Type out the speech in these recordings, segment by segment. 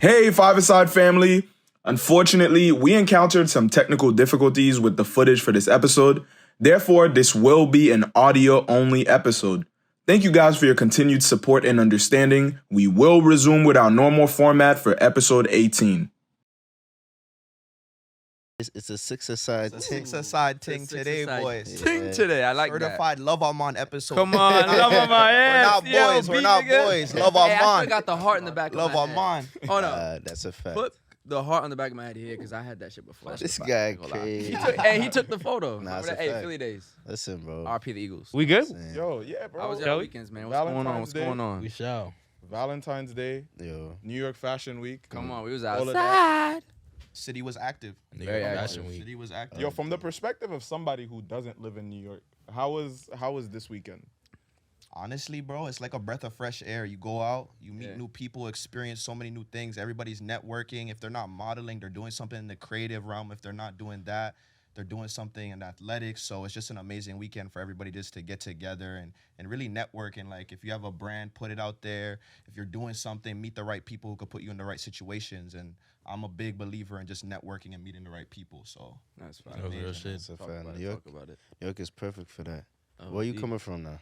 Hey, Five-A-Side family. Unfortunately, we encountered some technical difficulties with the footage for this episode. Therefore, this will be an audio-only episode. Thank you guys for your continued support and understanding. We will resume with our normal format for episode 18. It's a six-a-side ting. Six-a-side ting today, boys. Ting today, I like Certified Lovamon episode. Come on, Lovamon. We're not boys. Lovamon. Hey, I still got the heart in the back of my head. Lovamon. Oh, no. That's a fact. Put the heart on the back of my head here because I had that shit before. This guy crazy. He took the photo. Nah, Remember that? Hey, Philly days. Listen, bro. RP the Eagles. We good? Yo, yeah, bro. How was your weekends, man? What's going on? We shall. Valentine's Day, Yo. New York Fashion Week. Come on, we was All of outside. City was active. Very active. City was active. Yo, from the perspective of somebody who doesn't live in New York, how was this weekend? Honestly, bro, it's like a breath of fresh air. You go out, you meet new people, experience so many new things. Everybody's networking. If they're not modeling, they're doing something in the creative realm. If they're not doing that, they're doing something in athletics. So it's just an amazing weekend for everybody just to get together and really network. And like, if you have a brand, put it out there. If you're doing something, meet the right people who could put you in the right situations. And I'm a big believer in just networking and meeting the right people. So that's fine. Real shit. It's a fact. New York is perfect for that. Where you coming from now?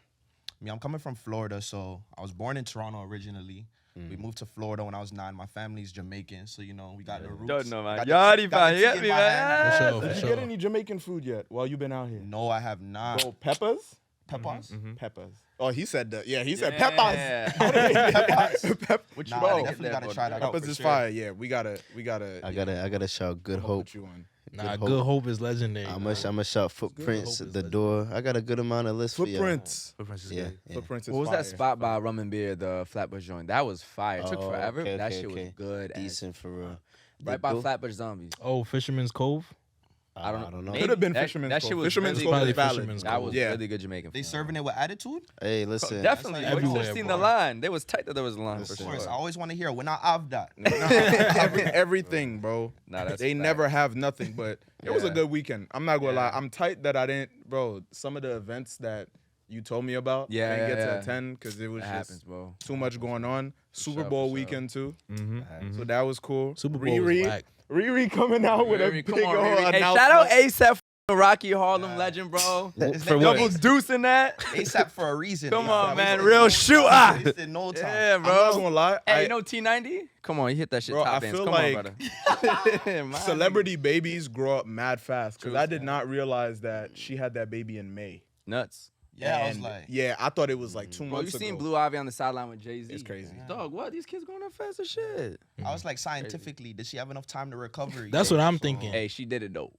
I'm coming from Florida, so I was born in Toronto originally. We moved to Florida when I was 9. My family's Jamaican, so, you know, we got the roots. Don't know, man. Yachty, man. You get me, man. Did you get any Jamaican food yet while you've been out here? No, I have not. Bro, peppers? Peppers? Peppers. Oh, he said that. Yeah, he said peppers. Which I definitely got to try that out. Peppers is fire. Yeah, we gotta. I gotta shout Good Hope. Nah, Good Hope is legendary. I'm gonna shout Footprints at the door. I got a good amount of lists Footprints. for you. Yeah. Footprints is What was fire. that spot by Rum and Beer, the Flatbush joint? That was fire. It took forever. Okay, that shit was good. Decent for real. Right by Flatbush Zombies. Oh, Fisherman's Cove? I don't know. Could have been That Fisherman's shit Cove. was Fisherman's really Cove good. is valid. Fisherman's That was Yeah. really good Jamaican They food. serving it with attitude? Hey, listen. Definitely. That's You everywhere, should have seen bro. the line. They was tight that there was a line for Of course, I sure. always want to hear when I have that. Everything, bro. Nah, that's They a fact. never have nothing, but it was a Yeah. good weekend. I'm not gonna Yeah. lie. I'm tight that I didn't, bro. Some of the events that you told me about, I didn't get to attend because it was That just happens, bro. too much going on. Super sure, Bowl for sure. weekend too, Mm-hmm. so that was cool. Super Bowl was whack. Riri coming out with a Riri, big come on, old Riri. Hey, announcement. shout out ASAP, Rocky Harlem legend, bro. For what? Double deuce in that. ASAP for a reason. Come ASAP. on, man. Wasted Real no shooter. time. Wasted no time. Yeah, I'm not gonna bro. lie. Hey, you know T90? Come on, you hit that shit Bro, top I ends. feel Come like on, brother. Man. celebrity babies grow up mad fast because True I did not realize that she had that baby in May. Nuts. Yeah, I was And, like, yeah, I thought it was like 2 Bro, you months ago. seen Blue Ivy on the sideline with Jay-Z? It's crazy. Dog, what? These kids going up fast as shit. I was like, scientifically, did she have enough time to recover? That's what I'm thinking. Hey, she did it though.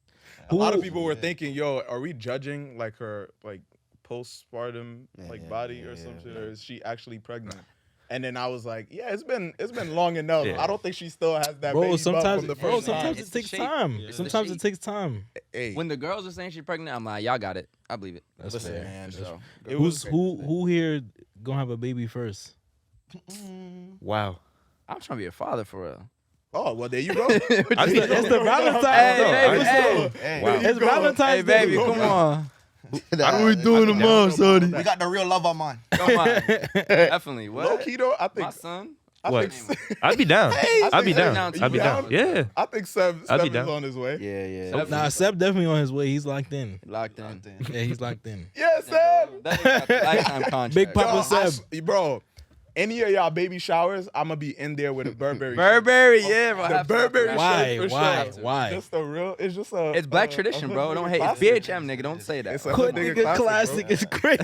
A lot of people were thinking, yo, are we judging like her like postpartum body or some shit, or is she actually pregnant? And then I was like, yeah, it's been long enough. Yeah. I don't think she still has that Bro, baby bump sometimes, from the bro, first time. sometimes It's it the takes shape. time. It's the Sometimes shape. it takes time. Hey, When the girls are saying she's pregnant, I'm like, y'all got it. I believe it. That's listen, fair. man, For sure. it was Who here gonna have a baby first? Wow. I'm trying to be a father for real. Oh, well, there you go. It's the Valentine's. Hey, Hey, Wow. It's Valentine's Hey, Day. baby, come on. How we doing tomorrow, Sonny? we got the real Lovamon. Come on. Definitely. What? Low key though, I My think son? What? think I'd be down. I'd be down. down. You I'd be down. down? Yeah. I think Seb I'd be is down. on his way. Yeah. Nah, Seb definitely on his way. He's locked in. Locked in. Yeah, he's locked in. Yeah, Seb. That nigga got the lifetime contract. Big Papa Yo, Seb. bro, any of y'all baby showers, I'm gonna be in there with a Burberry. shirt. Burberry, yeah, bro. The Have to- Burberry Why? shirt for Why? sure. Why? Just a real. It's just a. It's black a tradition, bro. hood Don't nigga hate. classic. It's BHM, nigga. Don't say that. It's a Hood hood nigga classic, classic is crazy.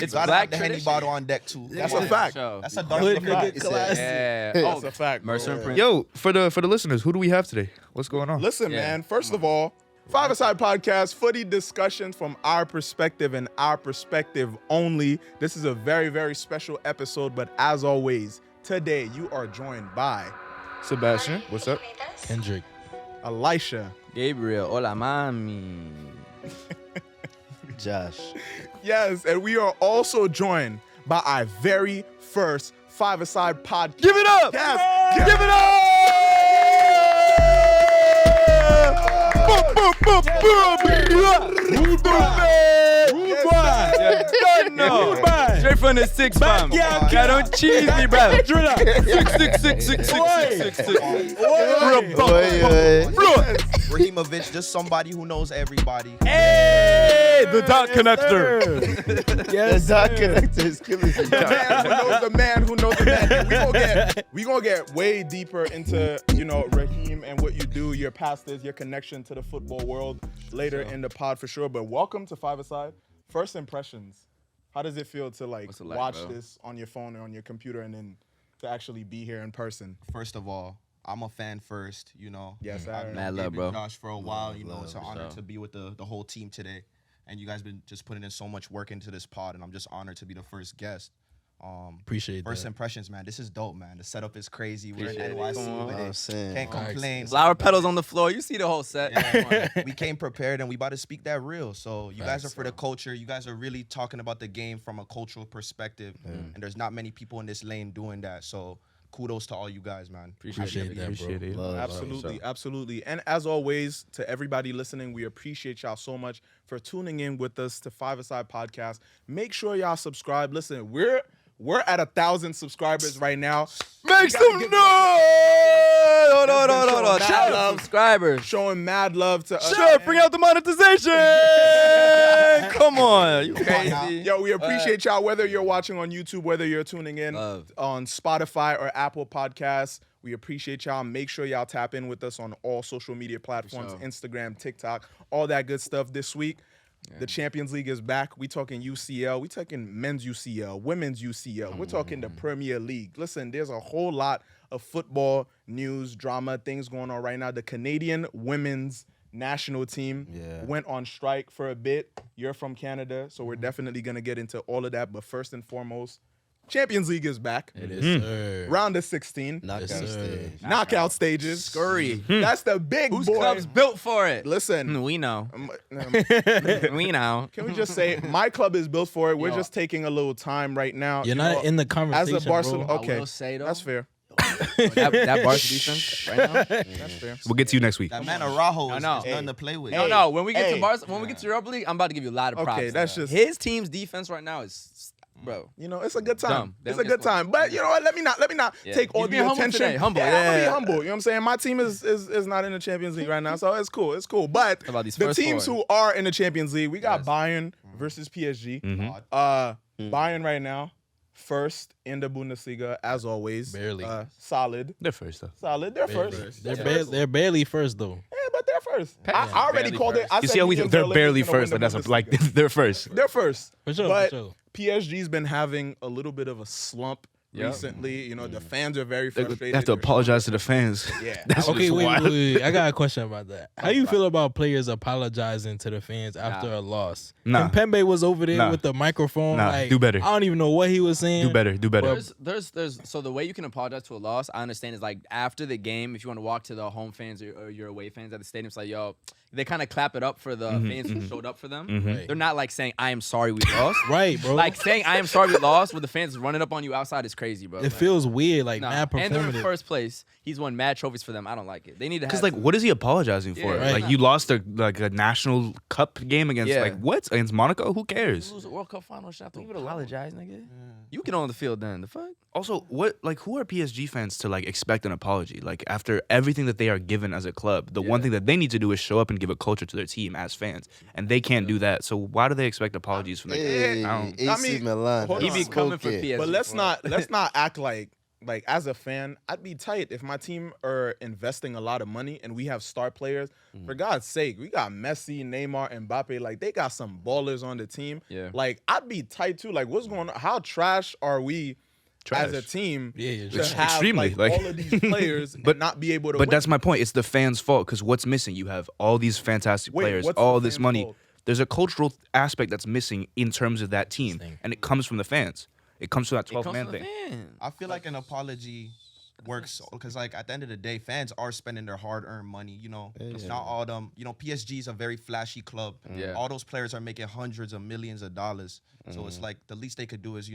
It's Gotta black have the Henny tradition. bottle on deck too. That's Yeah, a fact. for sure. That's a dark Hood fact. nigga classic. Yeah. That's a fact. bro. Mercer and Prince. Yo, for the listeners, who do we have today? What's going on? Listen, Yeah. man. First of all, Five-A-Side Podcast, footy discussions from our perspective and our perspective only. This is a very, very special episode, but as always, today you are joined by Sebastian, what's up? Kendrick. Elisha. Gabriel. Hola, mami. Josh. Yes, and we are also joined by our very first Five-A-Side Podcast. Give it up. Yes, Give it up. Straight from the 6, fam. Yeah, Yeah, don't cheese me, bro. Driller. 6. Raheemovich, just somebody who knows everybody. Hey, the dot connector. The dot connector is killing me. The man who knows the man. We gonna get way deeper into Raheem and what you do, your past is, your connection to the football world later in the pod for sure. But welcome to Five-A-Side. First impressions. How does it feel to watch this on your phone or on your computer and then to actually be here in person? First of all, I'm a fan first, Yes, sir. I've known Mad love, Gabe bro. and Josh for a while, it's an honor sure. to be with the whole team today. And you guys been just putting in so much work into this pod, and I'm just honored to be the first guest. Appreciate First that. impressions, man. This is dope, man. The setup is crazy. We're in Appreciate it. NYC with I'm it. saying. Can't complain. Flower petals on the floor. You see the whole set. Yeah, we came prepared and we about to speak that real. So you guys Facts, are for the culture. You guys are really talking about the game from a cultural perspective. And there's not many people in this lane doing that. So kudos to all you guys, man. Appreciate that, bro. Absolutely. And as always, to everybody listening, we appreciate y'all so much for tuning in with us to Five-A-Side Podcast. Make sure y'all subscribe. Listen, we're at 1,000 subscribers right now. Make some noise! Hold on. Shout out subscribers. Showing mad love to us. Sure, bring out the monetization. Come on, you crazy. Yo, we appreciate y'all, whether you're watching on YouTube, whether you're tuning in Love. on Spotify or Apple Podcasts. We appreciate y'all. Make sure y'all tap in with us on all social media platforms, Instagram, TikTok, all that good stuff this week. The Champions League is back. We talking UCL. We talking men's UCL, women's UCL. We're talking the Premier League. Listen, there's a whole lot of football news, drama, things going on right now. The Canadian women's national team went on strike for a bit. You're from Canada, so we're definitely going to get into all of that. But first and foremost, Champions League is back. It is, sir. Round of 16. Knockout stage. Knockout stages. Scurry. That's the big Whose boy. club's built for it? Listen. We know. Can We know. we just say my club is built for it? We're just taking a little time right now. You're not in the conversation, as a Barcelona. bro. Okay, I will say, though, that's fair. that Barca defense right now. That's fair. We'll get to you next week. That man Araujo is No. nothing to play with. No. When we get Hey. to Barca, when we get to Europa League, I'm about to give you a lot of props. Okay, that's just His team's defense right now is, bro. it's a good time. Dumb. It's Them a good gets one. time. But you know what? Let me not Yeah. take all He's being the humble attention. today. Humble. I'm gonna be Yeah. humble. You know what I'm saying? My team is not in the Champions League right now, so it's cool. It's cool. But About these the first teams four. who are in the Champions League, we got Yes. Bayern versus PSG. Bayern right now, first in the Bundesliga as always. Barely. Solid. They're first, though. Solid. They're first. They're barely first, though. Yeah, but they're first. I already Barely called it. first. I You said see how Union they're Berlin barely is gonna win first, the but that's like Bundesliga. they're first. They're first. For sure, But for sure. PSG's been having a little bit of a slump Yep. recently. The fans are very They frustrated. have to apologize to the fans. Yeah. That's Okay, just wild. wait. I got a question about that. How you feel about players apologizing to the fans after a loss? Nah. Kimpembe was over there Nah. with the microphone. Nah, like, do better. I don't even know what he was saying. Do better. There's so the way you can apologize to a loss, I understand, is like after the game, if you want to walk to the home fans or your away fans at the stadium, it's like, yo, they kind of clap it up for the fans who showed up for them. Right. They're not like saying, I am sorry we lost. Right, bro. Like saying, I am sorry we lost with the fans running up on you outside is crazy, bro. It feels weird, like Nah. mad And they're in performative. first place. He's won mad trophies for them. I don't like it. They need to have Because what is he apologizing for? Yeah, Like right. you lost a national cup game against Yeah. what? Against Monaco? Who cares? lose a World Cup final shot. Don't even apologize, nigga. You get on the field then. The fuck? Also, who are PSG fans to expect an apology? Like after everything that they are given as a club, the one thing that they need to do is show up and give a culture to their team as fans, and they can't do that. So why do they expect apologies from Hey, I don't- AC Milan. hold He on. be coming for Okay. PSG. But let's bro. not act like as a fan, I'd be tight if my team are investing a lot of money and we have star players. For God's sake, we got Messi, Neymar, and Mbappe. Like they got some ballers on the team. Yeah. Like I'd be tight too. Like what's going on? How trash are we as a team? Yeah, to just have extremely, like all of these players But- and not be able to. But win. that's my point. It's the fans' fault because what's missing? You have all these fantastic Wait, players, what's all the this fans' money. fault? There's a cultural aspect that's missing in terms of that team, Interesting. and it comes from the fans. It comes from that It comes 12-man from the thing. fans. I feel like an apology works because like at the end of the day, fans are spending their hard-earned money. You know, it's not all them. You know, PSG is a very flashy club. Yeah. All those players are making hundreds of millions of dollars. So it's like the least they could do is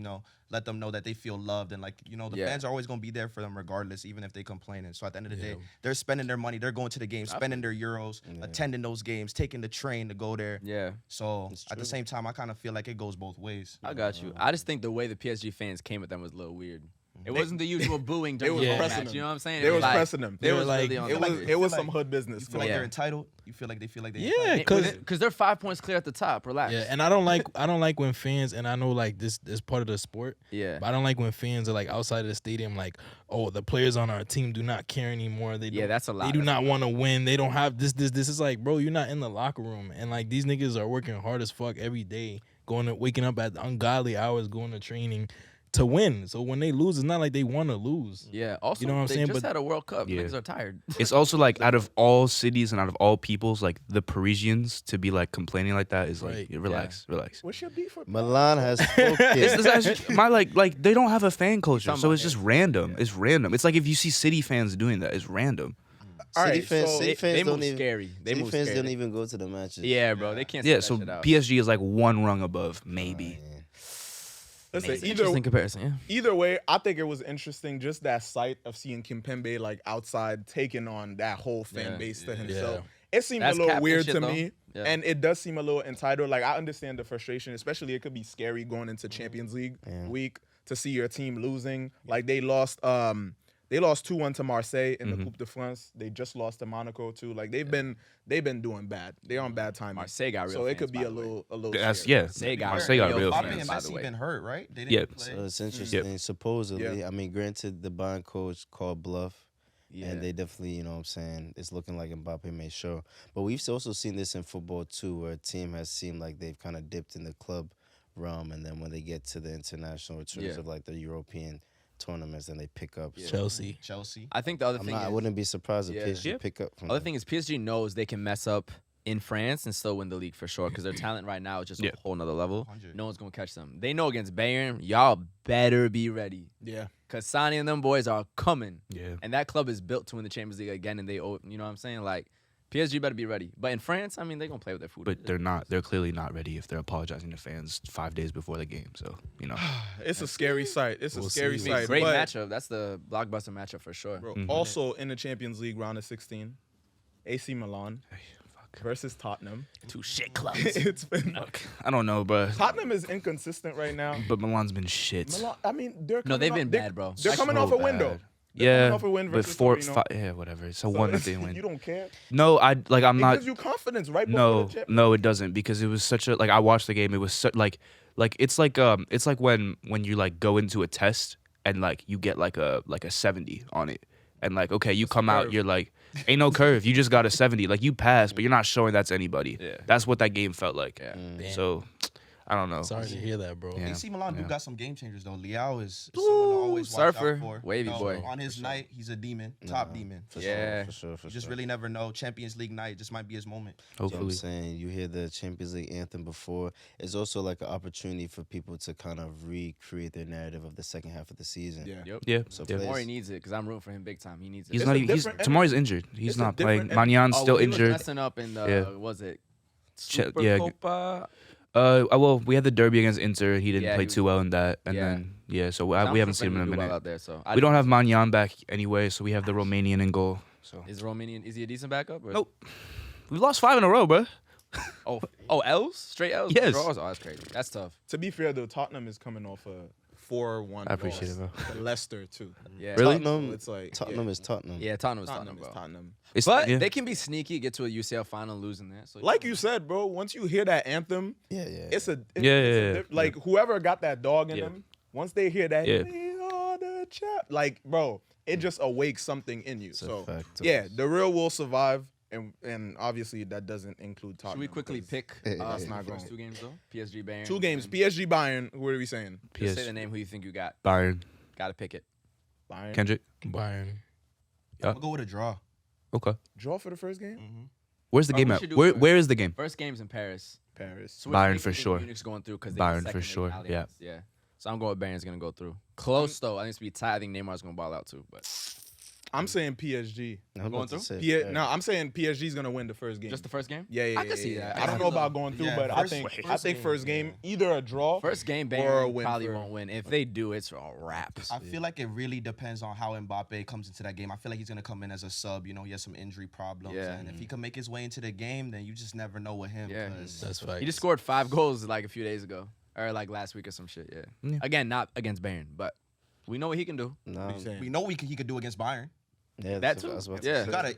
let them know that they feel loved and like the fans are always gonna be there for them regardless, even if they complaining. So at the end of the day, they're spending their money. They're going to the games, spending their euros, attending those games, taking the train to go there. Yeah. So at the same time, I kind of feel like it goes both ways. I got you. I just think the way the PSG fans came at them was a little weird. It wasn't the usual booing during was the pressing match. them. You know what I'm saying? They It was like, pressing them. They They was were really like- on It was some hood business. You feel like they're entitled? You feel like they feel like they Yeah, entitled? because they're 5 points clear at the top. Relax. yeah, and I don't like when fans, and I know like this is part of the sport. Yeah. But I don't like when fans are like outside of the stadium, like, oh, the players on our team do not care anymore. They Yeah, don't- that's a lot. They do That's not want to win. They don't have this. This is like, bro, you're not in the locker room, and like these niggas are working hard as fuck every day, waking up at ungodly hours, going to training to win. So when they lose, it's not like they want to lose. Yeah. Also, You know what I'm they saying? just But- had a World Cup. Yeah. Niggas are tired. It's also like out of all cities and out of all peoples, like the Parisians to be like complaining like that is like Right. relax. What's your beef with Milan has spoken. It's actually, my like they don't have a fan culture, talking so about it's just random. It's random. It's like if you see City fans doing that, it's random. All City right, fans, so City fans they don't move even. scary. They City move fans scary. don't even go to the matches. Yeah, bro. They can't. Yeah, sit so that shit out. PSG is like one rung above, maybe. listen, It's an interesting comparison. Yeah. either way, I think it was interesting just that sight of seeing Kimpembe like outside taking on that whole fan Yeah. base to Yeah. himself. It seemed That's a little captain weird shit, to though. me, Yeah. and it does seem a little entitled. Like I understand the frustration, especially it could be scary going into Mm-hmm. Champions League week to see your team losing. Like they lost 2-1 to Marseille in the Coupe de France. They just lost to Monaco too. Like they've been doing bad. They're on bad timing. Marseille got real so it fans, could be by a the way. little. That's scary. yeah. got Marseille got real real Mbappe fans, and by the Messi way. been hurt, right? They Yeah. didn't play. So it's interesting. Supposedly, I mean, granted, the Bayern coach called bluff. Yeah. And they definitely, you know what I'm saying, it's looking like Mbappe may show. But we've also seen this in football too, where a team has seemed like they've kind of dipped in the club realm, and then when they get to the international returns Yeah. of like the European tournaments, then they pick up. So Chelsea. Chelsea. I think the other I'm thing not, I is, wouldn't be surprised if Yeah. PSG Yeah. pick up from other them. thing is PSG knows they can mess up in France and still win the league for sure because their talent right now is just Yeah. a whole nother level. 100. No one's gonna catch them. They know against Bayern, y'all better be ready Yeah. because Sani and them boys are coming. Yeah. And that club is built to win the Champions League again, and you know what I'm saying? Like, PSG better be ready. But in France, I mean, they're gonna play with their food. But they're not. They're clearly not ready if they're apologizing to fans 5 days before the game. So It's a scary sight. It's We'll a scary see. sight. Great but, matchup. That's the blockbuster matchup for sure. Bro, also in the Champions League round of 16, AC Milan versus Tottenham. Two shit clubs. It's been I don't know, bro. Tottenham is inconsistent right now. But Milan's been shit. Milan, I mean, they're No, coming they've off- been they're- bad, bro. They're coming off a win though. They're Yeah, coming off a win but versus 4, Torino. 5, yeah, whatever. It's a So one it's- nothing win. You don't care. No, I'm It not. gives you confidence right before No, the Champions no, it doesn't because it was such a like. I watched the game. It was like it's like when you like go into a test and like you get like a 70 on it. And like, okay, you come out, you're like, ain't no curve. You just got a 70. Like you passed, but you're not showing that to anybody. Yeah. That's what that game felt like. Yeah. Damn. So I don't know. Sorry to hear that, bro. Yeah. AC Milan do Yeah. got some game changers though. Leao is someone to always watch surfer, out for. wavy boy. On his night, he's a demon, top demon. For Yeah. sure. You just really never know. Champions League night just might be his moment. You know what I'm Hopefully. saying? You hear the Champions League anthem before. It's also like an opportunity for people to kind of recreate their narrative of the second half of the season. Yeah. Yep. Yeah. So yeah. players- Tomori needs it because I'm rooting for him big time. He needs it. He's It's not a even. He's different Tomorrow's injured. He's It's a not playing. different Magnan's still he was injured. messing up in the Yeah. was it? Ch- Super yeah. Copa? Well, we had the derby against Inter. He didn't Yeah, play he was- too well in that, and Yeah. then so I'm we haven't sure seen him in a Fred will do well minute. out there, so We don't have Magnan back anyway, so we have the Romanian in goal. So Is Romanian? Is he a decent backup? Or? nope, we've lost 5 in a row, bro. Oh, L's? Straight L's? Yes. Draws? Oh, that's crazy. That's tough. To be fair though, Tottenham is coming off a 4-1 I appreciate it, loss bro. to Leicester too. Yeah. Really? Tottenham, So it's like Tottenham is Tottenham. Yeah, Tottenham was Tottenham Tottenham, is bro. Tottenham. It's, But yeah. they can be sneaky, get to a UCL final losing that. So Like you said, bro, once you hear that anthem, Yeah. it's a Yeah. like whoever got that dog in Yeah. them, once they hear that, Yeah. we are the champ, like bro, it just awakes something in you. a So fact. yeah, the real will survive, and obviously that doesn't include Tottenham. should we quickly 'cause pick that's the not first going. 2 games though? PSG Bayern. 2 games? and- PSG Bayern. What are we saying? Just say PS the name who you think you got. Bayern, Got to pick it. Bayern. Kendrick. Bayern. I'm gonna go with a draw. Okay. Draw for the first game. Where's the Or game we at? should do Where first. Where is the game? First game's in Paris. Paris. So Bayern what do you for think sure. Munich's going through because Bayern for sure, yeah. Yeah. So I'm going with Bayern's going to go through. Close, though. I think it's going to be tight. I think Neymar's going to ball out, too. But I'm saying PSG. I'm Going about to through? say No, I'm saying PSG's gonna win the first game. just the first game? Yeah. I can see that. I don't know about going through, Yeah, but I think first game either a draw. First game, Or a Bayern win probably for- won't win. If they do, it's a wrap. I feel like it really depends on how Mbappe comes into that game. I feel like he's gonna come in as a sub. You know, he has some injury problems, Yeah. and if he can make his way into the game, then you just never know with him. Yeah. 'cause That's right. He just scored 5 goals like a few days ago. Or like last week or some shit, yeah. Again, not against Bayern, but we know what he can do. No, we know he could do against Bayern. yeah, That that's too. what I was about to Yeah. say.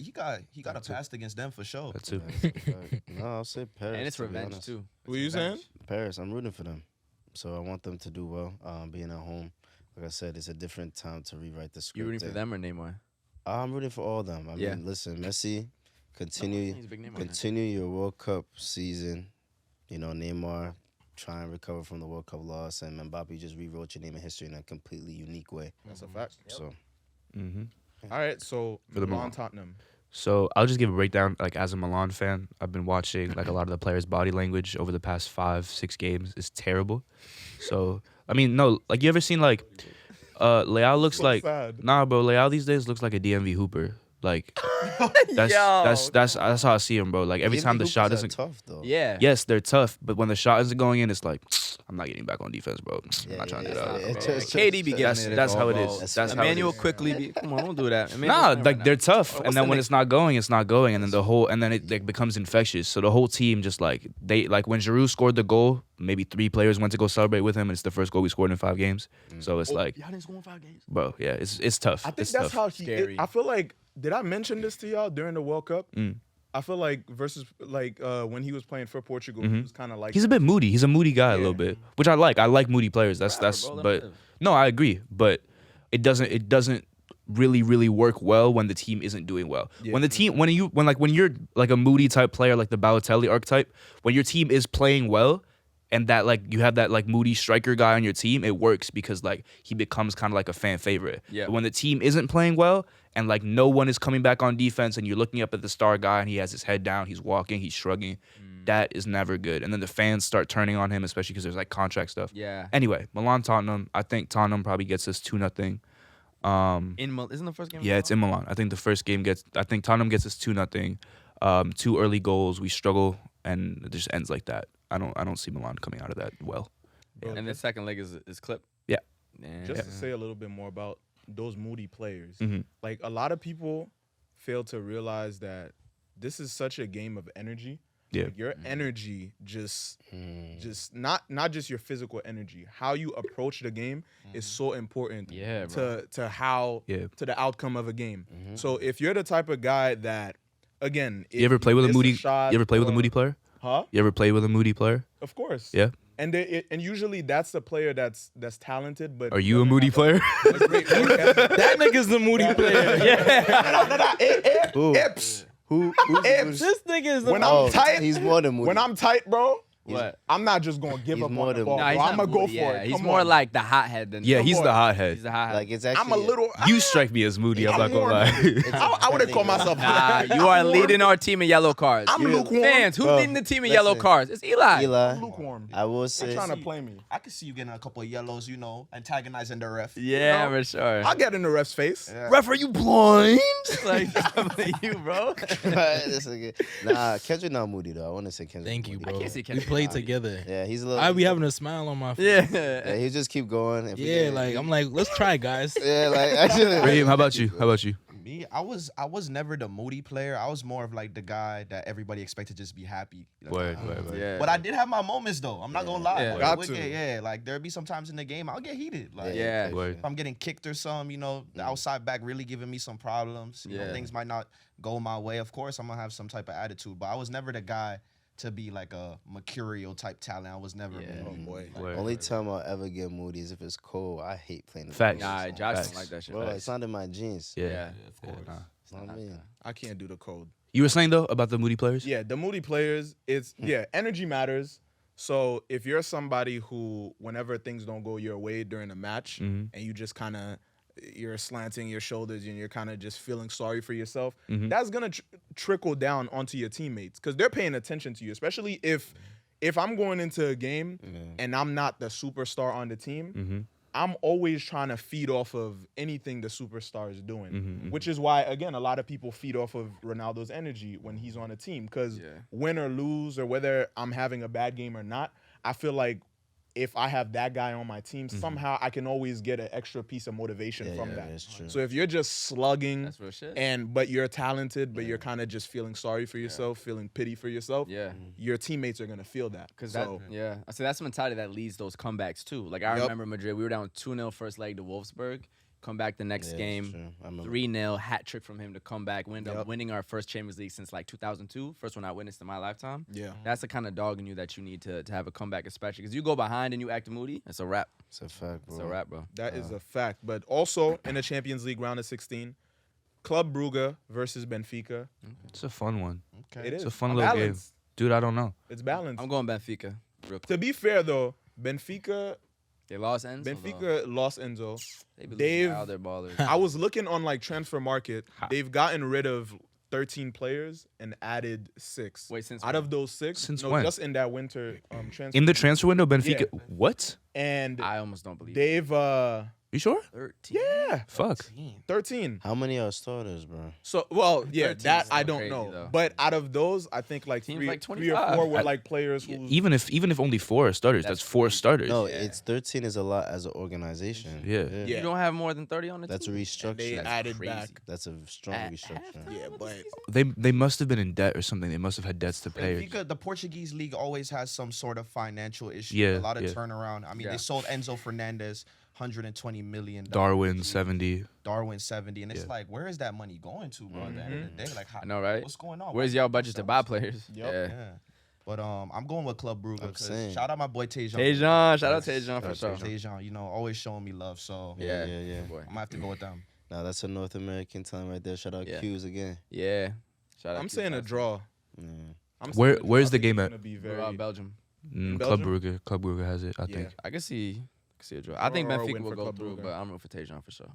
He got a pass against them for sure. That too. No, I'll say Paris. And it's to be revenge, honest. too. What you saying? Paris, I'm rooting for them. So I want them to do well, being at home. Like I said, it's a different time to rewrite the script. You rooting for and- them or Neymar? I'm rooting for all of them. I Yeah. mean, listen, Messi, continue He's a big Neymar fan. continue your World Cup season. You know, Neymar, try and recover from the World Cup loss, and Mbappe just rewrote your name in history in a completely unique way. That's a fact. So Mm-hmm. All right, so For the Milan Milan. Tottenham. So I'll just give a breakdown. Like as a Milan fan, I've been watching like a lot of the players' body language over the past 5-6 games. It's terrible. So I mean, no, like you ever seen like Leao looks So like sad. nah, bro. Leao these days looks like a DMV hooper. Like that's how I see him, bro. Like every Even time the Hoopers shot are doesn't. tough though. Yeah. Yes, they're tough, but when the shot isn't going in, it's like I'm not getting back on defense, bro. I'm not trying to do that. It's Bro, just- KD be giving That's it. that's how it all is. That's That's how it Emmanuel is. quickly be. Come on, don't do that. Emmanuel's Nah, playing like right they're now. tough, What's and the then when next- it's not going, it's not going, and then the whole, and then it like becomes infectious. So the whole team just like they like when Giroud scored the goal, maybe 3 players went to go celebrate with him, and it's the first goal we scored in 5 games. So it's like, Y'all didn't score in 5 games. bro, yeah, it's tough. I think it's that's tough. how he. Scary. I feel like. Did I mention this to y'all during the World Cup? Mm. I feel like versus like when he was playing for Portugal, he was kind of like He's a bit moody. He's a moody guy a Yeah. little bit, which I like. I like moody players. That's bro, let him but live. no, I agree. But it doesn't really work well when the team isn't doing well. Yeah. When the team when you're like a moody type player like the Balotelli archetype, when your team is playing well and that like you have that like moody striker guy on your team, it works because like he becomes kind of like a fan favorite. Yeah. But when the team isn't playing well and like no one is coming back on defense and you're looking up at the star guy and he has his head down, he's walking, he's shrugging, that is never good. And then the fans start turning on him, especially because there's like contract stuff. Yeah. Anyway, Milan Tottenham. I think Tottenham probably gets us 2-0. Isn't the first game? Yeah, it's in Milan. I think the first game I think Tottenham gets us 2-0. 2 early goals. We struggle, and it just ends like that. I don't see Milan coming out of that well. And the second leg is clip. Yeah. Just to say a little bit more about those moody players. Mhm. Like a lot of people fail to realize that this is such a game of energy. Yeah. Like, your energy just not just your physical energy. How you approach the game is so important Yeah, bro. to how Yeah. to the outcome of a game. So if you're the type of guy that again, You ever play with a miss moody? shot You ever play with a or- moody player? Huh? You ever play with a moody player? Of course. Yeah. And and usually that's the player that's talented, but Are you a moody player? That nigga's the moody player. Yeah. Who? Ips. Who's Ips. This nigga is the When I'm tight, he's more than moody. when I'm tight, bro, What? I'm not just gonna give He's up more on the than- ball. Nah, bro. I'm gonna go for yeah. it. He's Come more on. like the hothead than. Yeah, he's on. the hothead. He's the hothead. like it's actually I'm a little. You strike me as moody. I'm not gonna lie. I wouldn't call myself. Nah, you are leading our team in yellow cards. I'm lukewarm. Fans, who's Bro, leading the team in yellow listen. cards? It's Eli. Eli. Lukewarm. I will They're say trying to play me. I could see you getting a couple of yellows, you know, antagonizing the ref. Yeah, You know? for sure. I'll get in the ref's face. Ref, are you blind? like you, bro. This nigga- Nah, Kendrick not moody though. I want to say Kendrick. Thank you, moody. bro. can't see We Kendrick played Lamar. together. Yeah, he's a little. I be having a smile on my face. Yeah, Yeah. he just keep going. If we Yeah, get- like I'm like, let's try, guys. Yeah, like actually. Raheem, how about you? How about you? Me, I was never the moody player. I was more of like the guy that everybody expected to just be happy. Like, Word. Yeah. But I did have my moments though. I'm not gonna lie. Yeah. Like, Got wicked, to. yeah, like there'll be some times in the game I'll get heated. Like Yeah. Word. if I'm getting kicked or something, you know, the outside back really giving me some problems. You know, Yeah. things might not go my way. Of course, I'm gonna have some type of attitude, but I was never the guy to be like a mercurial type talent. I was never. Yeah. Oh boy. Word. Only time I'll ever get moody is if it's cold. I hate playing. the Facts. cold. Nah, Josh Facts. don't like that shit. Bro, Facts. it's not in my jeans. Yeah. Yeah. Of course. Nah. You know what I mean? I can't do the code. You were saying though about the moody players? Yeah, the moody players. It's energy matters. So if you're somebody who, whenever things don't go your way during a match, and you just kind of you're slanting your shoulders and you're kind of just feeling sorry for yourself, that's gonna trickle down onto your teammates because they're paying attention to you, especially if if I'm going into a game and I'm not the superstar on the team, I'm always trying to feed off of anything the superstar is doing, which is why, again, a lot of people feed off of Ronaldo's energy when he's on a team. Because win or lose, or whether I'm having a bad game or not, I feel like if I have that guy on my team, somehow I can always get an extra piece of motivation from that. That's true. So if you're just slugging, That's real shit. but you're talented, but you're kind of just feeling sorry for yourself, feeling pity for yourself, Yeah. your teammates are gonna feel that. Because So I see that's the mentality that leads those comebacks too. Like I remember Madrid, we were down 2-0 first leg to Wolfsburg. Come back the next game, 3-0 hat trick from him to come back. We ended up winning our first Champions League since like 2002, first one I witnessed in my lifetime. Yeah, that's the kind of dog in you that you need to have a comeback, especially because you go behind and you act moody. It's a wrap. It's a fact, bro. It's a wrap, bro. that is a fact. But also in the Champions League round of 16, Club Brugge versus Benfica. It's a fun one. Okay. It is. It's a fun little game. Balanced. Dude, I don't know. It's balanced. I'm going Benfica. Real quick. To be fair though, Benfica They lost Enzo. though. Benfica lost Enzo. They be Dave- losing all their ballers. I was looking on like Transfer Market. They've gotten rid of 13 players and added 6. Wait, since Out when? of those 6, Since no, when? just in that winter transfer. In the transfer window, Benfica. Yeah. What? and I almost don't believe it. they've You sure? 13. yeah, Fuck. 13. How many are starters, bro? So well, yeah, 13 that is I still don't crazy, know. though. But out of those, I think like Teams three, like 3 or 25. 4 were like players who Even if only 4 are starters, that's 4 starters. No, it's 13 is a lot as an organization. Yeah. Yeah. You don't have more than 30 on the That's a team. restructure. they That's added crazy. back. That's a strong At restructure. halftime Yeah, of the but season? They must have been in debt or something. They must have had debts to pay. Benfica, the Portuguese league always has some sort of financial issue. Yeah, a lot of yeah. turnaround. I mean, Yeah. they sold Enzo Fernandez, $120 million. Darwin 70. Darwin 70, and it's Yeah. like, where is that money going to, bro? At the end of the day, like, how, I know, right? what's going on? Where's Why y'all can't budget to we buy sell players? Yep. Yeah. Yeah. But I'm going with Club Brugge I'm because saying. shout out my boy Tejan. Tejan, shout out Tejan for sure. Tejan, you know, always showing me love. So Yeah, yeah. Boy. I'm gonna have to go with them. Now that's a North American time right there. Shout out Yeah. Q's again. Yeah. Shout out I'm to saying a you. draw. Yeah. I'm Where- saying a draw. where's I the think game it's at? gonna be We're very Belgium. Club Belgium? Brugge. Club Brugge has it, I Yeah. think. I can see a draw. I think Or a Benfica win will for go Club through, Brugge. but I'm rooting for Tejan for sure.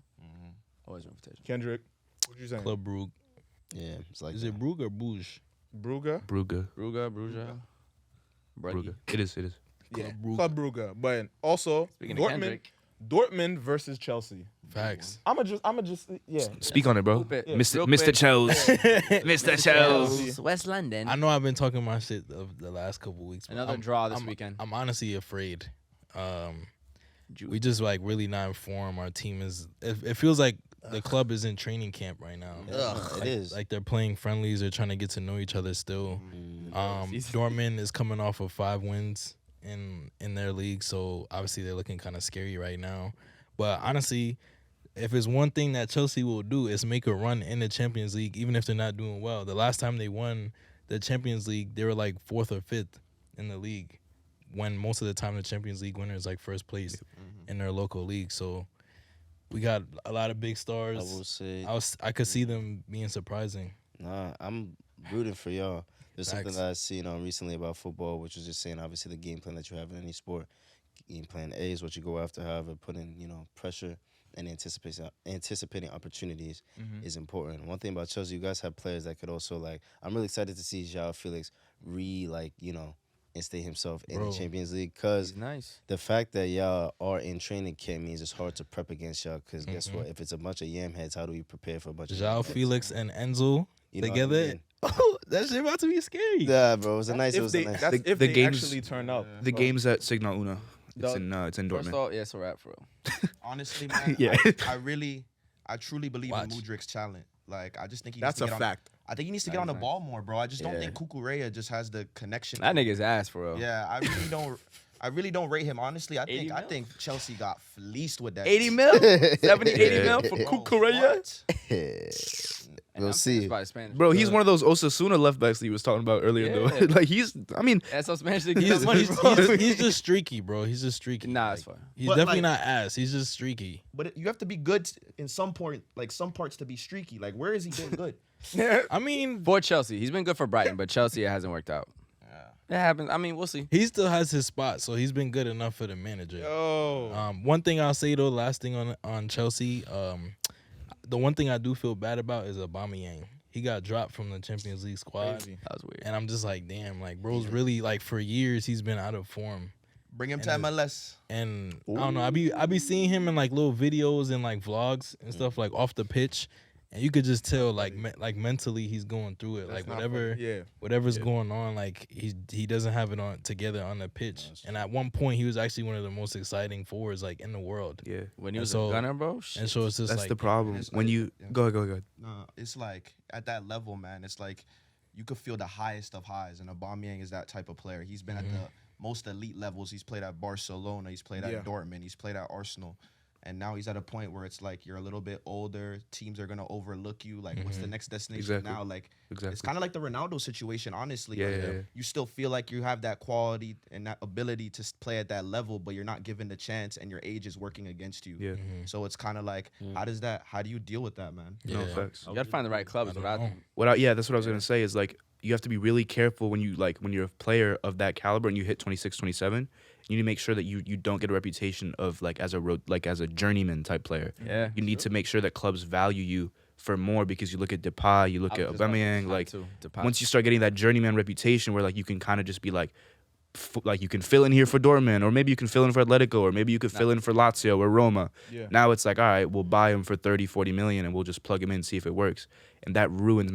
Always rooting for Tejan. Kendrick. What you saying? Club Brugge. Yeah, it's like Is it Brugge or Bruges? Brugge. Brugge. Bruges. Brugge. It is. Yeah, Brugge. Club Brugge. But also Speaking of Dortmund. Kendrick. Dortmund versus Chelsea. Facts. I'ma just yeah. Speak on it, bro. Hoop it. Mr. Real Mr. quick. Chels. Mr. Chels. West London. I know I've been talking my shit of the last couple weeks. but Another I'm- draw this I'm- weekend. I'm honestly afraid. We just like really not informed. Our team is. It feels like the club is in training camp right now. it is. Like they're playing friendlies. They're trying to get to know each other still. Dortmund is coming off of 5 wins in their league, so obviously they're looking kind of scary right now. But honestly, if it's one thing that Chelsea will do is make a run in the Champions League, even if they're not doing well. The last time they won the Champions League, they were like 4th or 5th in the league, when most of the time the Champions League winner is like first place in their local league. So we got a lot of big stars. I will say. I could see them being surprising. Nah, I'm rooting for y'all. There's something Facts. that I've seen recently about football, which is just saying obviously the game plan that you have in any sport. Game plan A is what you go after. However, putting pressure and anticipating opportunities is important. One thing about Chelsea, you guys have players that could also I'm really excited to see Joao Felix instate himself in Bro. the Champions League, because He's nice. the fact that y'all are in training camp means it's hard to prep against y'all. Because guess what? If it's a bunch of yam heads, how do we prepare for a bunch of Joao yam heads? Felix and Enzo You know what I together. mean? Oh, that shit about to be scary. Yeah, bro. It was a nice. It If was they a nice. that's The- if the they games- actually turn up. The So, game's at Signal Una. It's The- in First Dortmund. off, yeah, it's a wrap for real. Honestly, man, Yeah. I truly believe Watch. in Mudrik's talent. Like, I just think he That's needs a to get fact. I think he needs to That get on is the nice. ball more, bro. I just don't Yeah. think Kukureya just has the connection. That nigga's ass for real. Yeah, I really don't rate him. Honestly, I 80 think Chelsea got fleeced with that. 80 mil? 70, 80 mil for Bro, Kukureya? what? We'll see. Bro, he's one of those Osasuna left backs that you was talking about earlier, Yeah. though. That's how Spanish they get He's, that money, bro. he's just streaky, bro. He's just streaky. Nah, it's Like, fine. He's But, definitely like- not ass. He's just streaky. But you have to be good in some point, like some parts to be streaky. Like, where is he doing good? I mean, For Chelsea. He's been good for Brighton, but Chelsea, it hasn't worked out. It happens. I mean, we'll see. he still has his spot, so he's been good enough for the manager. Yo. One thing I'll say though, last thing on Chelsea, the one thing I do feel bad about is Aubameyang. he got dropped from the Champions League squad. Crazy. That was weird. And I'm just like, damn, like bro's really like for years he's been out of form. Bring him to MLS. And I don't know, I be seeing him in like little videos and like vlogs and stuff like off the pitch, and you could just tell like mentally he's going through it. That's Like whatever's going on, like he doesn't have it on together on the pitch. And at one point he was actually one of the most exciting forwards like in the world. Yeah. When he was a gunner, bro. And so it's just That's like the problem. It's When like- you yeah. go ahead. No, it's like at that level, man. It's like you could feel the highest of highs, and Aubameyang is that type of player. He's been at the most elite levels. He's played at Barcelona. He's played at Dortmund. He's played at Arsenal. And now he's at a point where it's like you're a little bit older. Teams are gonna overlook you. Like, what's the next destination Exactly. now? Like, Exactly. it's kind of like the Ronaldo situation, honestly. Yeah, Like, yeah. You still feel like you have that quality and that ability to play at that level, but you're not given the chance, and your age is working against you. Yeah. So it's kind of like, how do you deal with that, man? No facts. You gotta find the right club. Is what I think. That's what I was gonna say. Is like you have to be really careful when you're a player of that caliber and you hit 26, 27. You need to make sure that you don't get a reputation of as a journeyman type player. Yeah. You need to make sure that clubs value you for more, because you look at Depay, you look at Aubameyang. Like once you start getting that journeyman reputation, where like you can kind of just be like you can fill in here for Dortmund, or maybe you can fill in for Atletico, or maybe you could fill in for Lazio or Roma. Yeah. Now it's like, all right, we'll buy him for 30, 40 million and we'll just plug him in and see if it works. And that ruins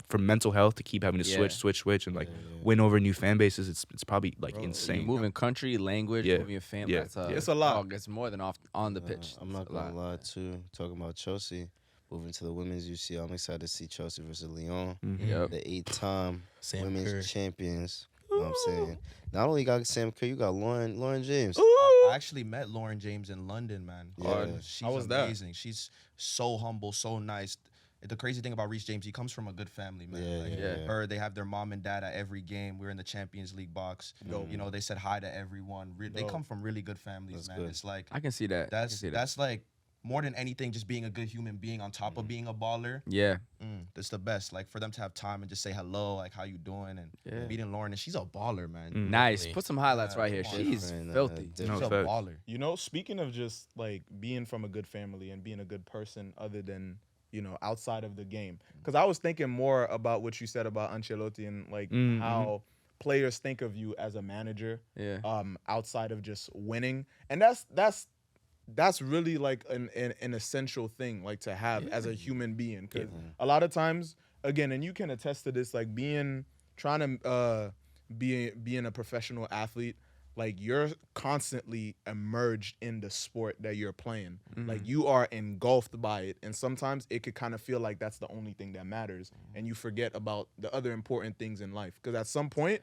for mental health to keep having to switch and win over new fan bases. It's probably insane. You're moving country, language, Yeah. moving your family. Yeah. It's a lot. It's more than on the pitch. I'm not It's a gonna lot. lie too. Talking about Chelsea, moving to the women's UCL, I'm excited to see Chelsea versus Lyon, Yep. the 8-time Sam women's Kerr. champions. You know what I'm saying? Not only got Sam Kerr, you got Lauren James. I actually met Lauren James in London, man. Yeah. She's How was that? amazing. She's so humble, so nice. The crazy thing about Reece James, he comes from a good family, man. Yeah. They have their mom and dad at every game. We're in the Champions League box. You know, they said hi to everyone. They come from really good families, That's man. good. It's like I can see that. that's like more than anything, just being a good human being on top of being a baller. Yeah. That's the best. Like for them to have time and just say hello, like how you doing, and meeting Lauren, and she's a baller, man. Nice. Put some highlights right here. come on. She's Different, filthy. She's No, a facts. baller. You know, speaking of just like being from a good family and being a good person other than, outside of the game. Because I was thinking more about what you said about Ancelotti and like how players think of you as a manager Yeah. outside of just winning. And that's really like an essential thing like to have as a human being. Because a lot of times, again, and you can attest to this, like being a professional athlete, like you're constantly immersed in the sport that you're playing. Like you are engulfed by it, and sometimes it could kind of feel like that's the only thing that matters, and you forget about the other important things in life. Because at some point,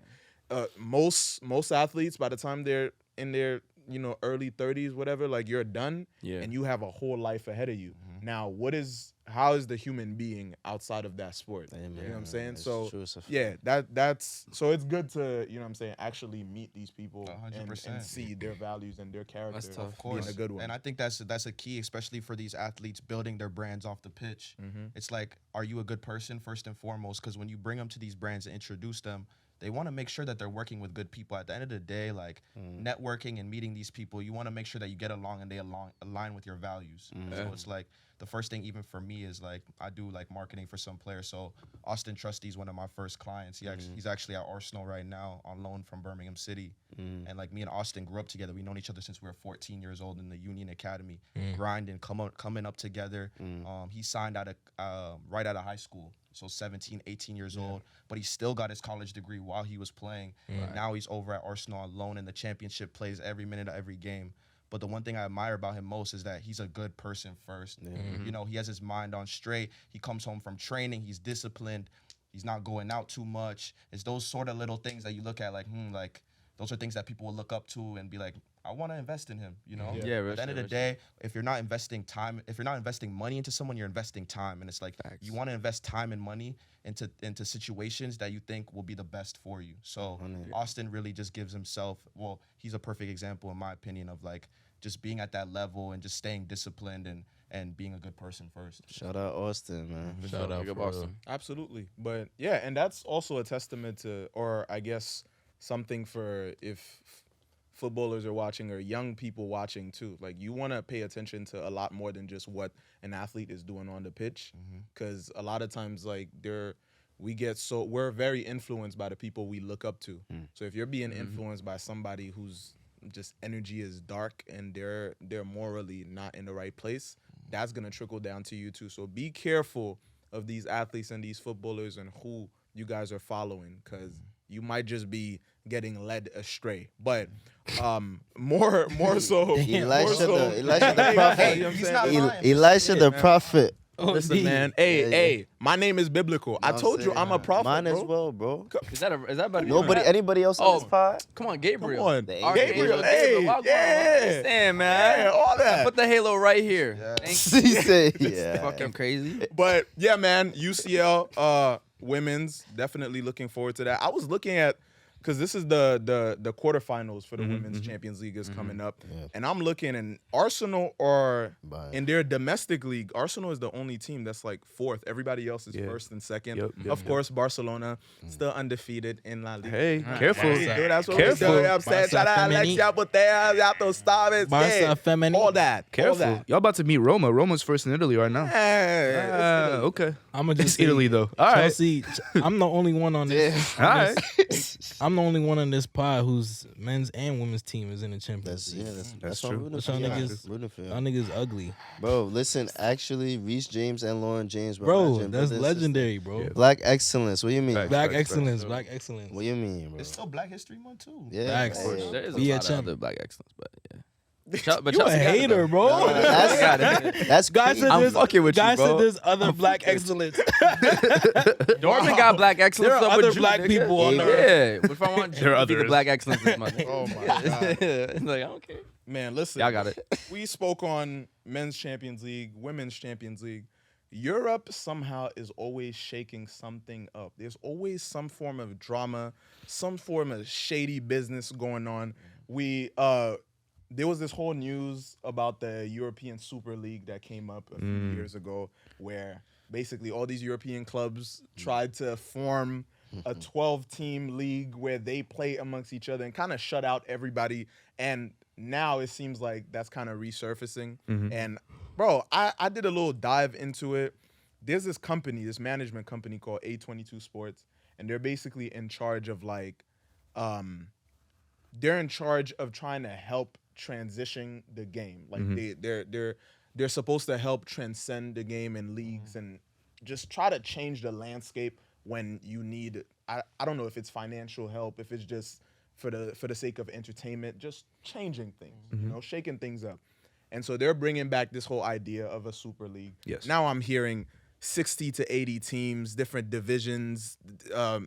most athletes, by the time they're in their early 30s, whatever, like you're done, and you have a whole life ahead of you. Now, how is the human being outside of that sport? Amen. You know what I'm saying? It's So true, it's a fact. yeah, that's so it's good to actually meet these people 100%. and see their values and their character. That's tough. Of course, being a good one. And I think that's a key, especially for these athletes building their brands off the pitch. It's like, are you a good person first and foremost? Because when you bring them to these brands and introduce them, they want to make sure that they're working with good people. At the end of the day, like networking and meeting these people, you want to make sure that you get along and they align with your values. So it's like the first thing, even for me, is like I do like marketing for some players. So Auston Trusty is one of my first clients. He's actually at Arsenal right now on loan from Birmingham City. And like me and Austin grew up together. We've known each other since we were 14 years old in the Union Academy, grinding, coming up together. He signed right out of high school. So 17, 18 years old, but he still got his college degree while he was playing. Now he's over at Arsenal on loan in the championship, plays every minute of every game. But the one thing I admire about him most is that he's a good person first. You know, he has his mind on straight. He comes home from training. He's disciplined. He's not going out too much. It's those sort of little things that you look at like those are things that people will look up to and be like, I want to invest in him, you know? Yeah, At the end of the day, if you're not investing time, if you're not investing money into someone, you're investing time. And it's like, you want to invest time and money into situations that you think will be the best for you. So Austin really just gives himself, he's a perfect example in my opinion of like just being at that level and just staying disciplined and being a good person first. Shout out Austin, man. Shout out Big up for Austin. Absolutely. But yeah, and that's also a testament to, or I guess something for if footballers are watching or young people watching too. Like, you want to pay attention to a lot more than just what an athlete is doing on the pitch, because a lot of times, like, we're very influenced by the people we look up to. So if you're being influenced by somebody whose just energy is dark and they're morally not in the right place, that's gonna trickle down to you too. So be careful of these athletes and these footballers and who you guys are following, because you might just be getting led astray. But more so, Elisha the prophet. He's not lying. Elisha the prophet. Listen, man. Hey, my name is biblical. I told you I'm a prophet, Mine bro. as well, bro. Is that about to be Anybody else on this pod? Come on, Gabriel. Come on. The Gabriel, Gabriel, hey, Damn, man. yeah, all that. Put the halo right here. He said, yeah. Fucking crazy. But yeah, man, UCL women's, definitely looking forward to that. I was looking at, because this is the quarterfinals for the Women's Champions League is coming up. Yeah. And I'm looking, and Arsenal are, in their domestic league, Arsenal is the only team that's like fourth. Everybody else is first and second. Of course, Barcelona still undefeated in La Liga. Hey, careful. That's what Careful. we're doing. I'm saying, shout out Alexia Botella, Yato Staves, Barca Feminine. all that. Careful. All that. Y'all about to meet Roma. Roma's first in Italy right now. Okay. I'm gonna just It's Italy, though. All right. Chelsea, I'm the only one on this. All right. I'm the only one on this pod whose men's and women's team is in the Champions League. That's true. what Y'all I'm niggas, rooting for. y'all niggas ugly, Bro, listen, actually, Reece James and Lauren James, bro. legend, That's brothers, legendary, bro. sisters. Black excellence. What do you mean? Facts. Black excellence, black excellence. What do you mean, bro? It's still Black History Month too. Yeah, Facts. hey. There is Be a a lot of champ. other black excellence, but yeah. You a hater, bro. That's Guy crazy. said I'm this. fucking with you, Guy bro. said there's other black excellence. Dortmund got black excellence. There are up with other you, black nigga. people on Yeah, but if I want There are to be the others. black excellence this month. Oh, my God. It's like, I don't care. Man, listen. Y'all got it. We spoke on Men's Champions League, Women's Champions League. Europe somehow is always shaking something up. There's always some form of drama, some form of shady business going on. There was this whole news about the European Super League that came up a few years ago, where basically all these European clubs tried to form a 12-team league where they play amongst each other and kind of shut out everybody. And now it seems like that's kind of resurfacing. And bro, I did a little dive into it. There's this company, this management company called A22 Sports, and they're basically in charge of like, they're in charge of trying to help transition the game. Like they're supposed to help transcend the game in leagues and just try to change the landscape when you need. I don't know if it's financial help, if it's just for the sake of entertainment, just changing things, you know, shaking things up. And so they're bringing back this whole idea of a super league. Yes. Now I'm hearing 60 to 80 teams, different divisions,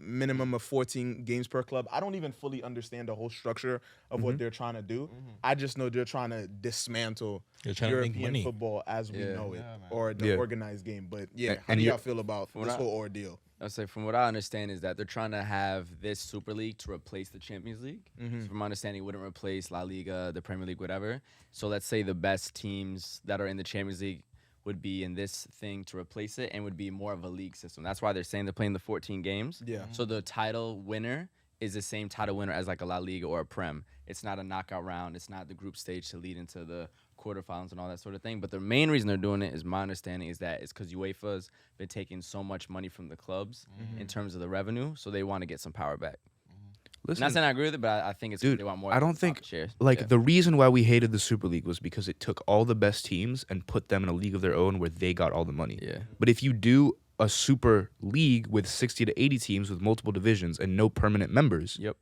minimum of 14 games per club. I don't even fully understand the whole structure of what they're trying to do. I just know they're trying to dismantle They're trying to make European money. football as we know it, man. or the organized game. But yeah, how And do y'all you- feel about this whole ordeal? I say, from what I understand, is that they're trying to have this Super League to replace the Champions League. So from my understanding, it wouldn't replace La Liga, the Premier League, whatever. So let's say the best teams that are in the Champions League would be in this thing to replace it, and would be more of a league system. That's why they're saying they're playing the 14 games. Yeah. So the title winner is the same title winner as like a La Liga or a Prem. It's not a knockout round. It's not the group stage to lead into the quarterfinals and all that sort of thing. But the main reason they're doing it, is my understanding, is that it's because UEFA's been taking so much money from the clubs in terms of the revenue, so they want to get some power back. Listen, Not saying I agree with it, but I think it's 'cause dude, they want more. I don't profit think shares. like Yeah. the reason why we hated the Super League was because it took all the best teams and put them in a league of their own where they got all the money. Yeah. But if you do a Super League with 60 to 80 teams with multiple divisions and no permanent members, Yep.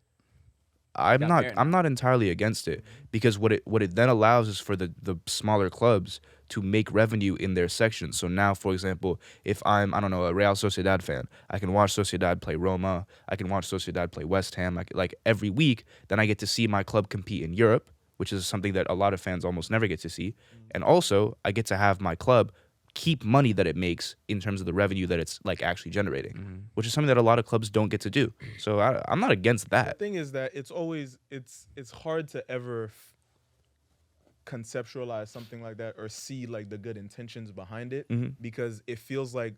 I'm Got not merit I'm not entirely against it, because what it then allows is for the smaller clubs to make revenue in their sections. So now, for example, if I'm, I don't know, a Real Sociedad fan, I can watch Sociedad play Roma, I can watch Sociedad play West Ham, like every week, then I get to see my club compete in Europe, which is something that a lot of fans almost never get to see. And also, I get to have my club keep money that it makes in terms of the revenue that it's like actually generating, which is something that a lot of clubs don't get to do. So I'm not against The that. thing is that it's always it's hard to ever conceptualize something like that or see like the good intentions behind it, because it feels like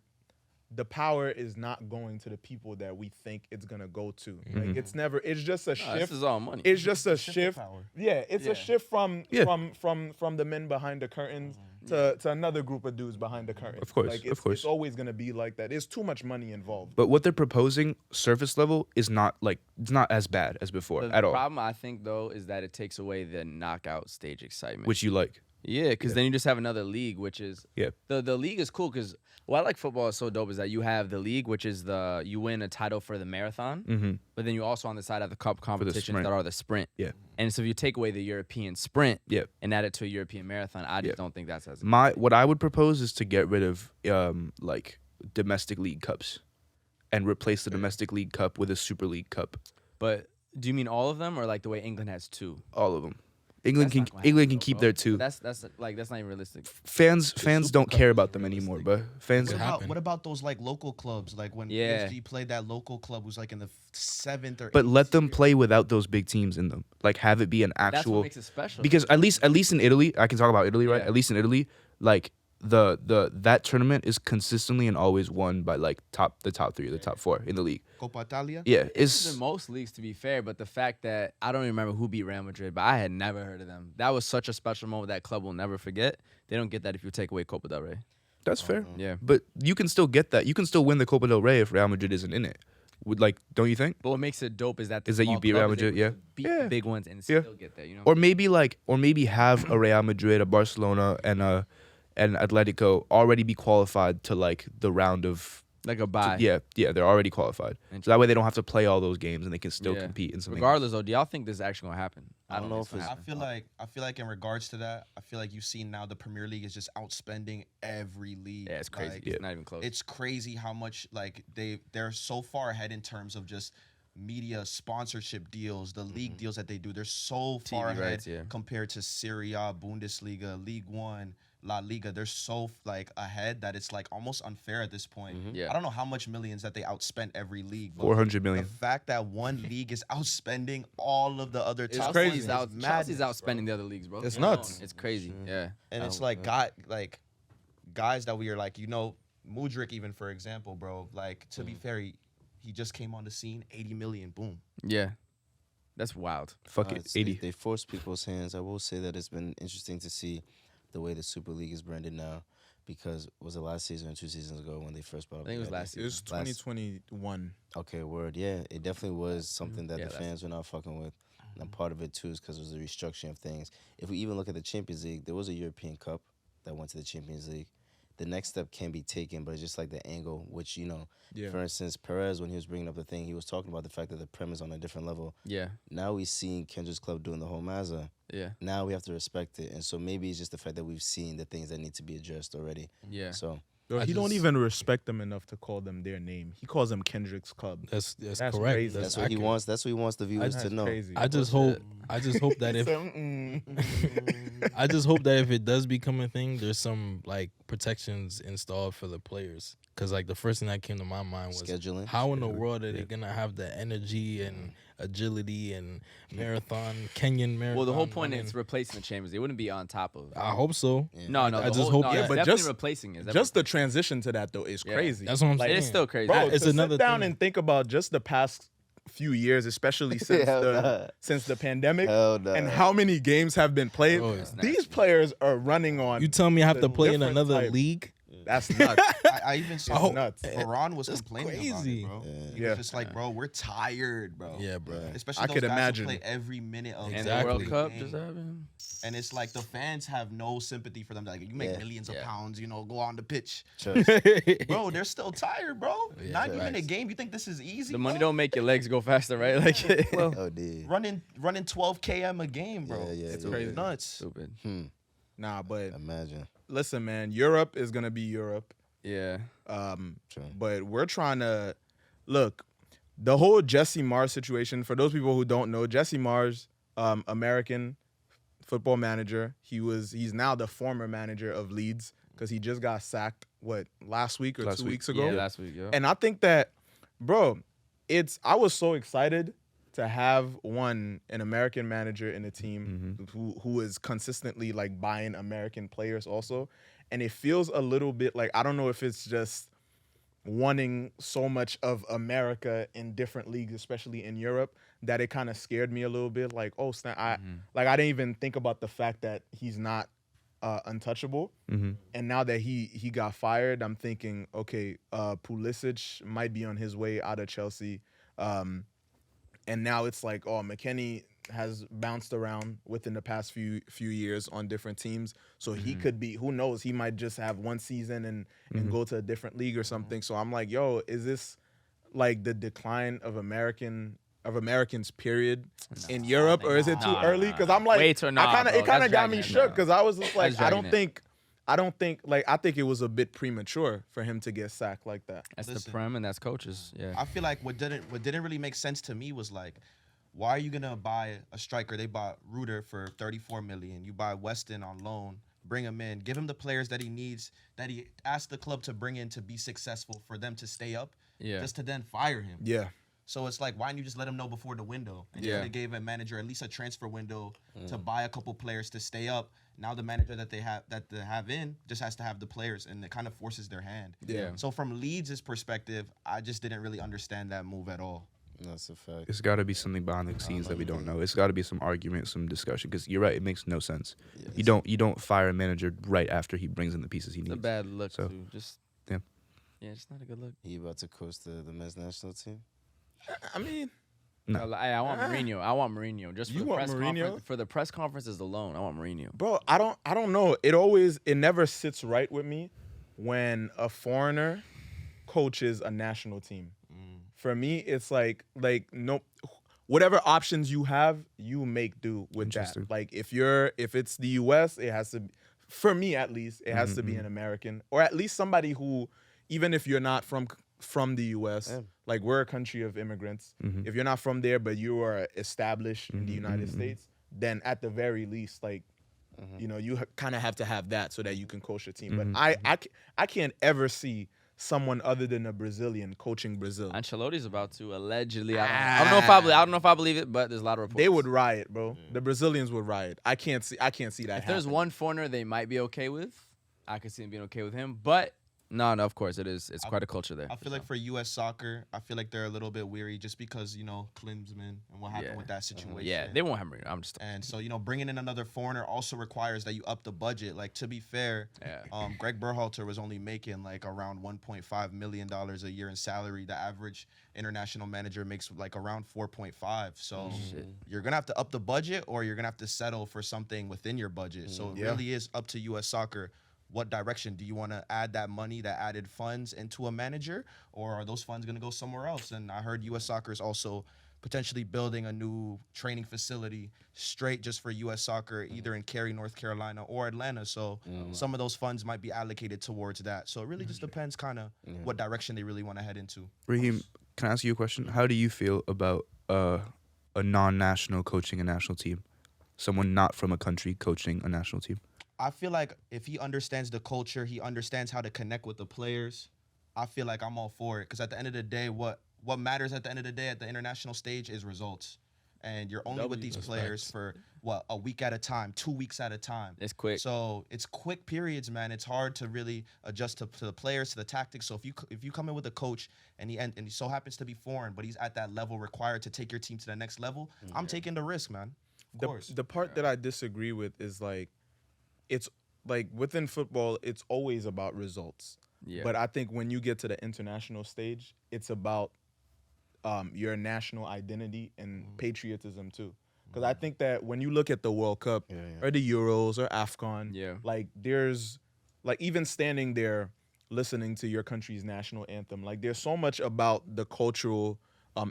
the power is not going to the people that we think it's gonna go to. Like it's just a shift. This is all money. It's just a Shift shift. of power. Yeah, it's a shift from Yeah. from the men behind the curtains to another group of dudes behind the curtains. Of course, like, of course. It's always gonna be like that. There's too much money involved. But what they're proposing, surface level, is not it's not as bad as before The at all. problem, I think, though, is that it takes away the knockout stage excitement. Which you like. Yeah, because then you just have another league, which is the league is cool. Because what I like football is so dope is that you have the league, which is you win a title for the marathon, but then you also on the side have the cup competitions sprint. that are the sprint. Yeah. And so if you take away the European sprint, and add it to a European marathon, I just don't think that's as What I would propose is to get rid of like domestic league cups, and replace the domestic league cup with a Super League cup. But do you mean all of them, or like the way England has two? All of them. England That's not can gonna England happen, can keep bro. their two. That's not even realistic. Fans don't care about them anymore, but fans. What about those like local clubs? Like when Yeah. PSG played that local club was like in the 7th or 8th. But let them play without those big teams in them. Like have it be an That's actual. what makes it special. Because at least in Italy, I can talk about Italy, right? Yeah. At least in Italy, like that tournament is consistently and always won by like the top 3 or the top 4 in the league. Coppa Italia. Yeah, It's it's in most leagues, to be fair, but the fact that I don't even remember who beat Real Madrid, but I had never heard of them. That was such a special moment that club will never forget. They don't get that if you take away Copa del Rey. that's fair. Yeah. But you can still get that. You can still win the Copa del Rey if Real Madrid isn't in it. Don't you think? But what makes it dope is that the Is that you small beat club Real is able Madrid, yeah. to beat Yeah. the big ones and Yeah. still get there, you know? Or maybe have a Real Madrid, a Barcelona, and Atletico already be qualified to like the round of like a bye. yeah, they're already qualified. So that way they don't have to play all those games and they can still Yeah. compete in something. Regardless, though, do y'all think this is actually gonna happen? I don't know if it's. I feel like in regards to that, I feel like you've seen now the Premier League is just outspending every league. Yeah, it's crazy. Like, It's not even close. It's crazy how much like they're so far ahead in terms of just media sponsorship deals, the league deals that they do. They're so far TV ahead rights, yeah. compared to Serie A, Bundesliga, League One, La Liga. They're so like ahead that it's like almost unfair at this point. Yeah. I don't know how much millions that they outspent every league. But 400 million. the fact that one league is outspending all of the other top crazy. leagues is Chelsea's madness, outspending the other leagues, bro. It's nuts. It's crazy. Yeah. and it's like guys that we are like, Mudryk even for example, bro. Like to be fair, he just came on the scene, 80 million, boom. Yeah. That's wild. Fuck it, 80. They force people's hands. I will say that it's been interesting to see the way the Super League is branded now, because was it last season or 2 seasons ago when they first brought up? I think it was the idea? last It was season. 2021. Okay, word. Yeah, it definitely was something that Yeah, the that's- fans were not fucking with. And part of it too is because it was the restructuring of things. If we even look at the Champions League, there was a European Cup that went to the Champions League. The next step can be taken, but it's just like the angle, which, Yeah. for instance, Perez, when he was bringing up the thing, he was talking about the fact that the Prem is on a different level. Yeah. Now we've seen Kendrick's Club doing the whole Mazza. Yeah. Now we have to respect it. And so maybe it's just the fact that we've seen the things that need to be addressed already. Yeah. So Bro, he don't even respect them enough to call them their name. He calls them Kendrick's Club. That's That's correct. crazy. that's what he accurate. wants. That's what he wants the viewers That's to know. crazy. I just hope that if I just hope that if it does become a thing, there's some like protections installed for the players. Cause like the first thing that came to my mind was Scheduling. how in the world are they gonna have the energy and agility and Kenyan marathon? Well, the whole point running? is replacing the Chambers. They wouldn't be on top of. I hope so. No. I the just whole- hope no, that- it's but definitely just- replacing it. Just the transition to that though is Yeah. crazy. That's what I'm Like, saying. It's still crazy. Bro, It's to another sit down thing. and think about just the past few years, especially since Hell nah. since the pandemic, Hell nah. and how many games have been played. Bro, it's These players are running on. You tell me I have the to play in different another type. league? That's nuts. I even saw It's nuts. Varane was That's complaining crazy. about it, bro. He Yeah. was just like, bro, we're tired, bro. Yeah, bro. Especially I those could guys imagine. who play every minute of And Exactly. the World Cup game. just happened. And it's like the fans have no sympathy for them. Like, you make Yeah. millions of Yeah. pounds, go on the pitch. Trust. Bro, they're still tired, bro. 90-minute facts. game. You think this is easy? The money bro? don't make your legs go faster, right? Like, Oh, dude. running 12 km a game, bro. Yeah, it's yeah. crazy. Nuts. stupid. Nah, but Imagine. listen, man, Europe is gonna be Europe. Yeah. True. But we're trying to look. The whole Jesse Marsch situation. For those people who don't know, Jesse Marsch, American football manager. He's now the former manager of Leeds because he just got sacked. Last week or 2 weeks ago? Yeah, last week. Yeah. And I think that, bro, I was so excited to have an American manager in the team who is consistently like buying American players also. And it feels a little bit like, I don't know if it's just wanting so much of America in different leagues, especially in Europe, that it kind of scared me a little bit. Like, oh snap! I didn't even think about the fact that he's not untouchable. And now that he got fired, I'm thinking, okay, Pulisic might be on his way out of Chelsea. And now it's like, oh, McKennie has bounced around within the past few years on different teams. So he could be, who knows, he might just have one season and go to a different league or something. So I'm like, yo, is this like the decline of Americans period in Europe, or is it too early? Because I'm like, it kind of got me shook, because I was just like, I think it was a bit premature for him to get sacked like that. That's the Prem and that's coaches. Yeah, I feel like what didn't really make sense to me was like, why are you gonna buy a striker? They bought Ruder for $34 million. You buy Weston on loan, bring him in, give him the players that he needs, that he asked the club to bring in to be successful for them to stay up. Yeah. Just to then fire him. Yeah. So it's like, why didn't you just let him know before the window? And you gave a manager at least a transfer window to buy a couple players to stay up. Now the manager that they have in just has to have the players, and it kind of forces their hand. Yeah. So from Leeds' perspective, I just didn't really understand that move at all. That's a fact. It's got to be something behind the scenes that we don't know. It's got to be some argument, some discussion. Because you're right, it makes no sense. Yeah, you don't fire a manager right after he brings in the pieces he needs. It's a bad look, so, too. Just it's not a good look. He about to coach the men's national team? I mean, no. I want Mourinho. I want Mourinho. Just for the press conference. For the press conferences alone, I want Mourinho. Bro, I don't know. It never sits right with me when a foreigner coaches a national team. For me, it's like no, whatever options you have, you make do with that. Like if it's the US, it has to, for me at least, it has to be an American, or at least somebody who, even if you're not from the US, like we're a country of immigrants. If you're not from there, but you are established in the United States, then at the very least, like, you kind of have to have that so that you can coach a team. But I can't ever see someone other than a Brazilian coaching Brazil. Ancelotti's about to, allegedly. I don't know if I believe it, but there's a lot of reports. They would riot, bro. The Brazilians would riot. I can't see that If there's one foreigner they might be okay with, I could see them being okay with him. But no, of course it is. It's quite a culture there. I feel like for U.S. soccer, I feel like they're a little bit weary just because, Klinsmann and what happened with that situation. Yeah, they won't have Mourinho. And so, bringing in another foreigner also requires that you up the budget. Like, to be fair, Greg Berhalter was only making like around $1.5 million a year in salary. The average international manager makes like around 4.5. So you're going to have to up the budget, or you're going to have to settle for something within your budget. So it really is up to U.S. soccer. What direction do you want to add that money, that added funds into a manager, or are those funds going to go somewhere else? And I heard U.S. Soccer is also potentially building a new training facility straight just for U.S. Soccer, either in Cary, North Carolina, or Atlanta. So some of those funds might be allocated towards that. So it really just depends kind of what direction they really want to head into. Raheem, can I ask you a question? How do you feel about a non-national coaching a national team? Someone not from a country coaching a national team? I feel like if he understands the culture, he understands how to connect with the players, I feel like I'm all for it. Because at the end of the day, what matters at the end of the day at the international stage is results. And you're only with these players for, a week at a time, 2 weeks at a time. It's quick. So it's quick periods, man. It's hard to really adjust to the players, to the tactics. So if you come in with a coach and he so happens to be foreign, but he's at that level required to take your team to the next level, I'm taking the risk, man. Of course. The part that I disagree with is like, it's like within football, it's always about results. Yeah. But I think when you get to the international stage, it's about your national identity and patriotism too. Because I think that when you look at the World Cup or the Euros or AFCON, like there's like even standing there listening to your country's national anthem, like there's so much about the cultural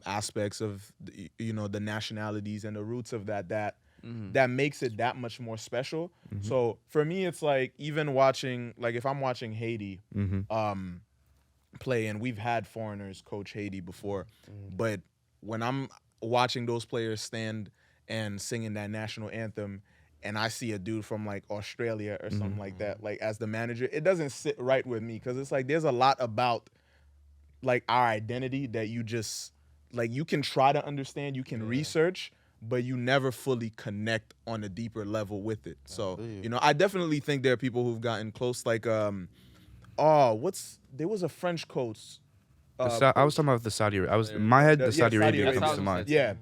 aspects of the nationalities and the roots of that makes it that much more special. So for me, it's like even watching, like if I'm watching Haiti play, and we've had foreigners coach Haiti before, but when I'm watching those players stand and singing that national anthem, and I see a dude from like Australia or something like that, like as the manager, it doesn't sit right with me, because it's like there's a lot about like our identity that you just like you can try to understand, you can research, but you never fully connect on a deeper level with it. So, I definitely think there are people who've gotten close, like there was a French coach. I was talking about the Saudi. In my head, the Saudi Arabia comes to mind. Yeah.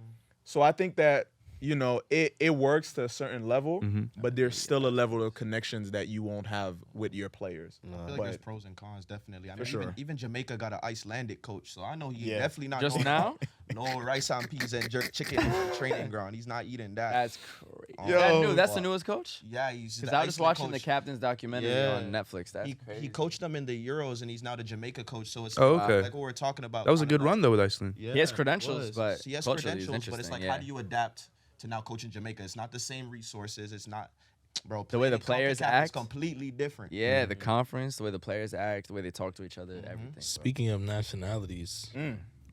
So I think that it works to a certain level, but there's still a level of connections that you won't have with your players. I feel like there's pros and cons, definitely. I mean, sure. even Jamaica got an Icelandic coach, so I know he definitely not just now. No rice on peas and jerk chicken training ground. He's not eating that. That's crazy. That's the newest coach. Yeah, he's. Because I was just watching the captain's documentary on Netflix. That's crazy. He coached them in the Euros, and he's now the Jamaica coach. So it's like what we're talking about. That was a good run though with Iceland. Yeah, he has credentials, but he has credentials, but it's like, how do you adapt to now coaching Jamaica? It's not the same resources. It's not, bro. The way the players act is completely different. Yeah, the conference, the way the players act, the way they talk to each other, everything. Speaking of nationalities,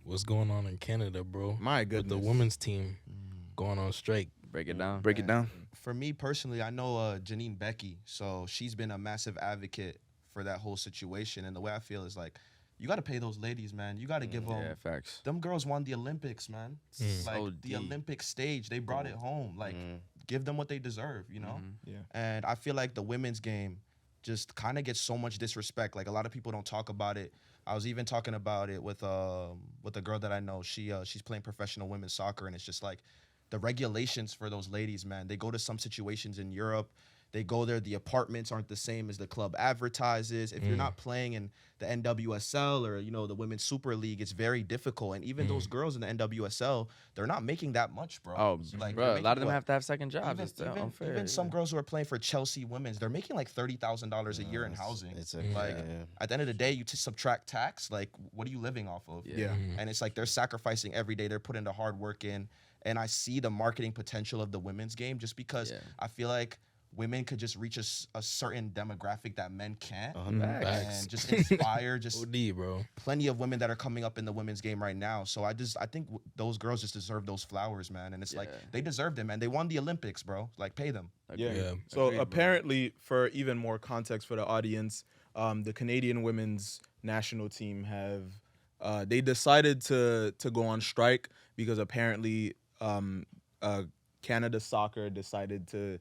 what's going on in Canada, bro? My goodness. With the women's team going on strike. Break it down. Break it down. For me personally, I know Janine Becky, so she's been a massive advocate for that whole situation. And the way I feel is like, you got to pay those ladies, man. You got to give them. Yeah, facts. Them girls won the Olympics, man. Like So the deep. Olympic stage, they brought it home. Like, give them what they deserve, you know? Yeah. And I feel like the women's game just kind of gets so much disrespect. Like, a lot of people don't talk about it. I was even talking about it with a girl that I know. She's playing professional women's soccer, and it's just like the regulations for those ladies, man. They go to some situations in Europe. They go there. The apartments aren't the same as the club advertises. If you're not playing in the NWSL or, the Women's Super League, it's very difficult. And even those girls in the NWSL, they're not making that much, bro. Oh, like, bro, a lot of them have to have second jobs. It's Even unfair. some girls who are playing for Chelsea Women's, they're making like $30,000 a year in housing. At the end of the day, you subtract tax. Like, what are you living off of? Yeah. And it's like they're sacrificing every day. They're putting the hard work in. And I see the marketing potential of the women's game just because I feel like women could just reach a certain demographic that men can't. And just inspire OD, bro. plenty of women that are coming up in the women's game right now. So I think those girls just deserve those flowers, man. And it's like, they deserve them, man. They won the Olympics, bro. Like, pay them. Yeah. So apparently, for even more context for the audience, the Canadian women's national team they decided to go on strike because apparently Canada Soccer decided to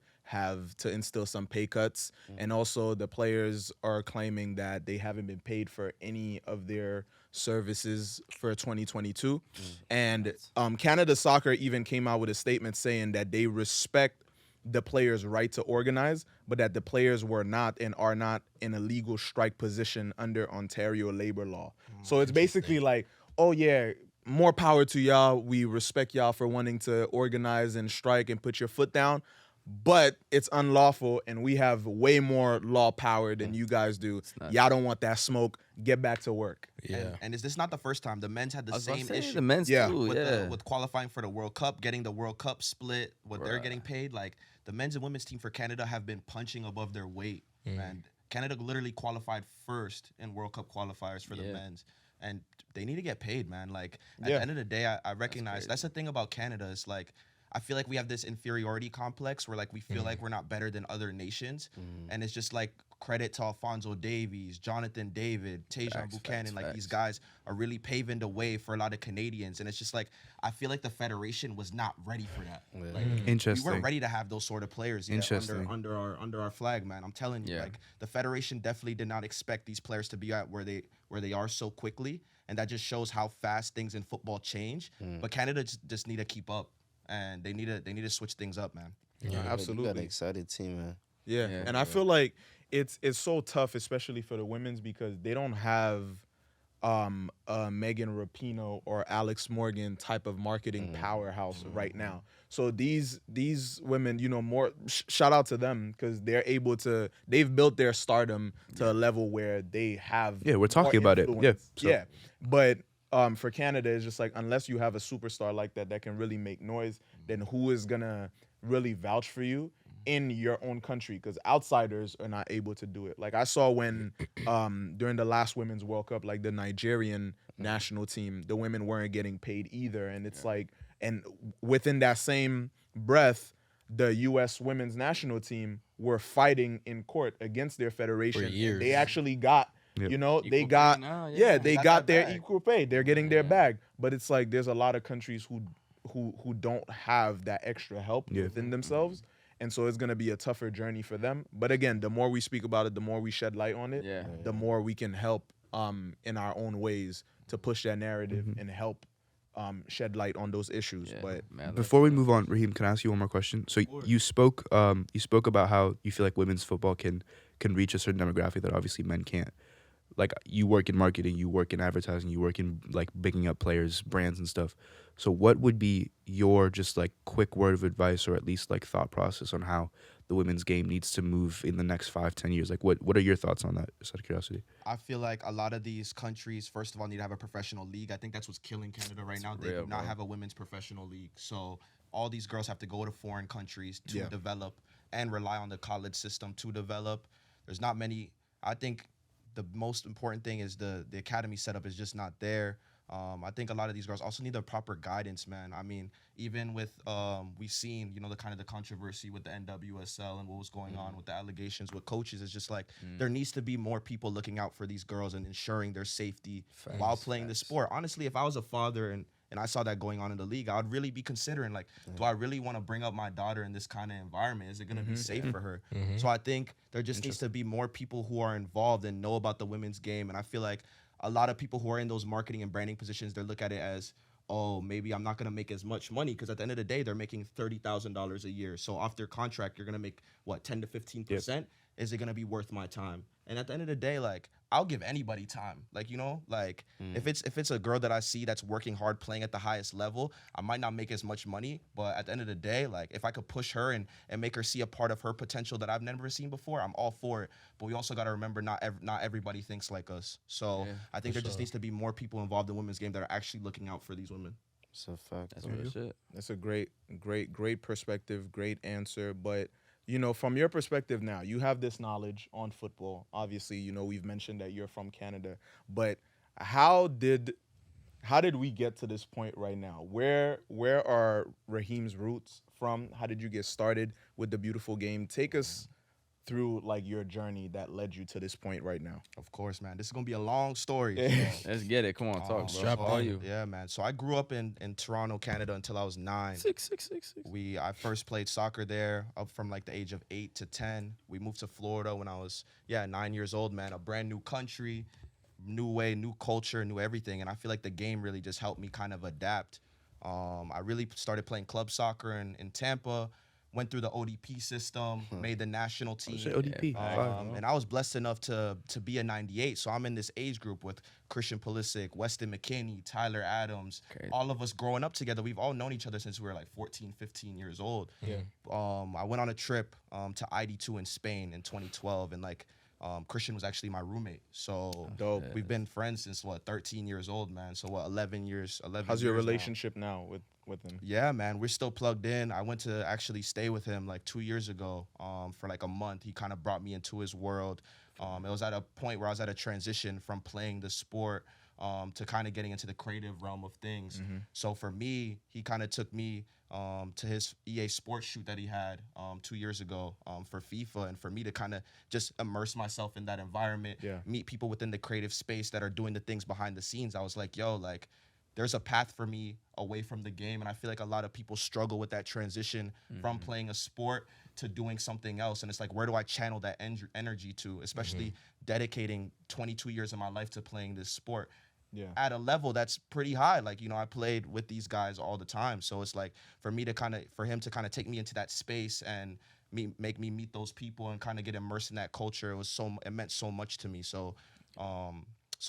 instill some pay cuts, and also the players are claiming that they haven't been paid for any of their services for 2022. And Canada Soccer even came out with a statement saying that they respect the players' right to organize, but that the players were not and are not in a legal strike position under Ontario labor law. So it's basically like, oh yeah, more power to y'all. We respect y'all for wanting to organize and strike and put your foot down, but it's unlawful, and we have way more law power than you guys do. Y'all don't want that smoke. Get back to work. Yeah. And is this not the first time? The men's had the same issue. The men's too, with qualifying for the World Cup, getting the World Cup split, what they're getting paid. Like, the men's and women's team for Canada have been punching above their weight. And Canada literally qualified first in World Cup qualifiers for the men's. And they need to get paid, man. Like, at the end of the day, I recognize that's the thing about Canada. It's like, I feel like we have this inferiority complex where, like, we feel like we're not better than other nations. And it's just like, credit to Alphonso Davies, Jonathan David, Tajon Buchanan. These guys are really paving the way for a lot of Canadians. And it's just like, I feel like the Federation was not ready for that. Like, Interesting. we weren't ready to have those sort of players yet under our flag, man. I'm telling you, like, the Federation definitely did not expect these players to be at where they are so quickly. And that just shows how fast things in football change. But Canada just need to keep up. And they need to switch things up, man. Yeah, absolutely. You got an excited team, man. Yeah. And I feel like it's so tough, especially for the women's, because they don't have a Megan Rapinoe or Alex Morgan type of marketing powerhouse right now. So these women, more shout out to them, because they've built their stardom to a level where they have we're talking about it. But for Canada, it's just like, unless you have a superstar like that can really make noise, then who is gonna really vouch for you in your own country? Because outsiders are not able to do it. Like, I saw when during the last Women's World Cup, like, the Nigerian national team, the women weren't getting paid either. And it's like, and within that same breath, the U.S. women's national team were fighting in court against their federation. For years. They actually got they got their equal pay. They're getting their bag. But it's like, there's a lot of countries who don't have that extra help within themselves. And so it's going to be a tougher journey for them. But again, the more we speak about it, the more we shed light on it, the more we can help in our own ways to push that narrative and help shed light on those issues. But before we move on, Raheem, can I ask you one more question? So you spoke about how you feel like women's football can reach a certain demographic that obviously men can't. Like, you work in marketing, you work in advertising, you work in like bigging up players, brands and stuff. So what would be your just like quick word of advice, or at least like thought process on how the women's game needs to move in the next 5-10 years? Like, what are your thoughts on that, just out of curiosity? I feel like a lot of these countries, first of all, need to have a professional league. I think that's what's killing Canada right now. They do not have a women's professional league. So all these girls have to go to foreign countries to develop and rely on the college system to develop. There's not many. I think the most important thing is the academy setup is just not there. I think a lot of these girls also need the proper guidance, man. I mean, even with we've seen, you know, the controversy with the NWSL and what was going on with the allegations with coaches. It's just like there needs to be more people looking out for these girls and ensuring their safety while playing the sport. Honestly, if I was a father and I saw that going on in the league, I would really be considering, like, do I really want to bring up my daughter in this kind of environment? Is it going to be safe for her? So I think there just needs to be more people who are involved and know about the women's game. And I feel like a lot of people who are in those marketing and branding positions, they look at it as, oh, maybe I'm not going to make as much money, because at the end of the day, they're making $30,000 a year. So off their contract, you're going to make, what, 10 to 15%? Yep. Is it going to be worth my time? And at the end of the day, like, I'll give anybody time. Like, you know, like if it's a girl that I see that's working hard, playing at the highest level, I might not make as much money, but at the end of the day, like, if I could push her and make her see a part of her potential that I've never seen before, I'm all for it. But we also got to remember not everybody thinks like us. So I think there just needs to be more people involved in women's game that are actually looking out for these women. That's a fact. That's real shit. That's a great perspective, great answer. But, you know, from your perspective now, you have this knowledge on football. Obviously, you know, we've mentioned that you're from Canada. But how did we get to this point right now? Where are Raheem's roots from? How did you get started with the beautiful game? Take us through, like, your journey that led you to this point right now. Of course, man. This is going to be a long story. Let's get it. Come on, talk, bro. How are you? Yeah, man. So I grew up in Toronto, Canada until I was 9. 6. I first played soccer there up from like the age of 8 to 10. We moved to Florida when I was 9 years old, man. A brand new country, new way, new culture, new everything. And I feel like the game really just helped me kind of adapt. I really started playing club soccer in Tampa. Went through the ODP system, made the national team. ODP. And I was blessed enough to be a 98. So I'm in this age group with Christian Pulisic, Auston McKennie, Tyler Adams. Okay. All of us growing up together. We've all known each other since we were like 14, 15 years old. Yeah. I went on a trip to ID2 in Spain in 2012, and like Christian was actually my roommate. So dope. We've been friends since 13 years old, man. So 11 years. How's your relationship now with him? Yeah, man, we're still plugged in. I went to actually stay with him like 2 years ago for like a month. He kind of brought me into his world. It was at a point where I was at a transition from playing the sport to kind of getting into the creative realm of things. So for me, he kind of took me to his EA Sports shoot that he had 2 years ago for FIFA, and for me to kind of just immerse myself in that environment, meet people within the creative space that are doing the things behind the scenes. I was like, yo, like, there's a path for me away from the game. And I feel like a lot of people struggle with that transition from playing a sport to doing something else. And it's like, where do I channel that energy to, especially dedicating 22 years of my life to playing this sport at a level that's pretty high. Like, you know, I played with these guys all the time. So it's like, for him to kind of take me into that space and make me meet those people and kind of get immersed in that culture, it meant so much to me. So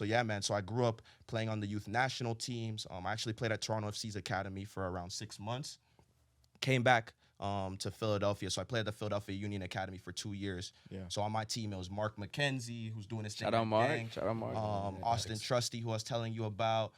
yeah, man. So I grew up playing on the youth national teams. I actually played at Toronto FC's academy for around 6 months. Came back to Philadelphia. So I played at the Philadelphia Union Academy for 2 years. Yeah. So on my team, it was Mark McKenzie, who's doing his thing. Shout out Mark. Auston Trusty, who I was telling you about.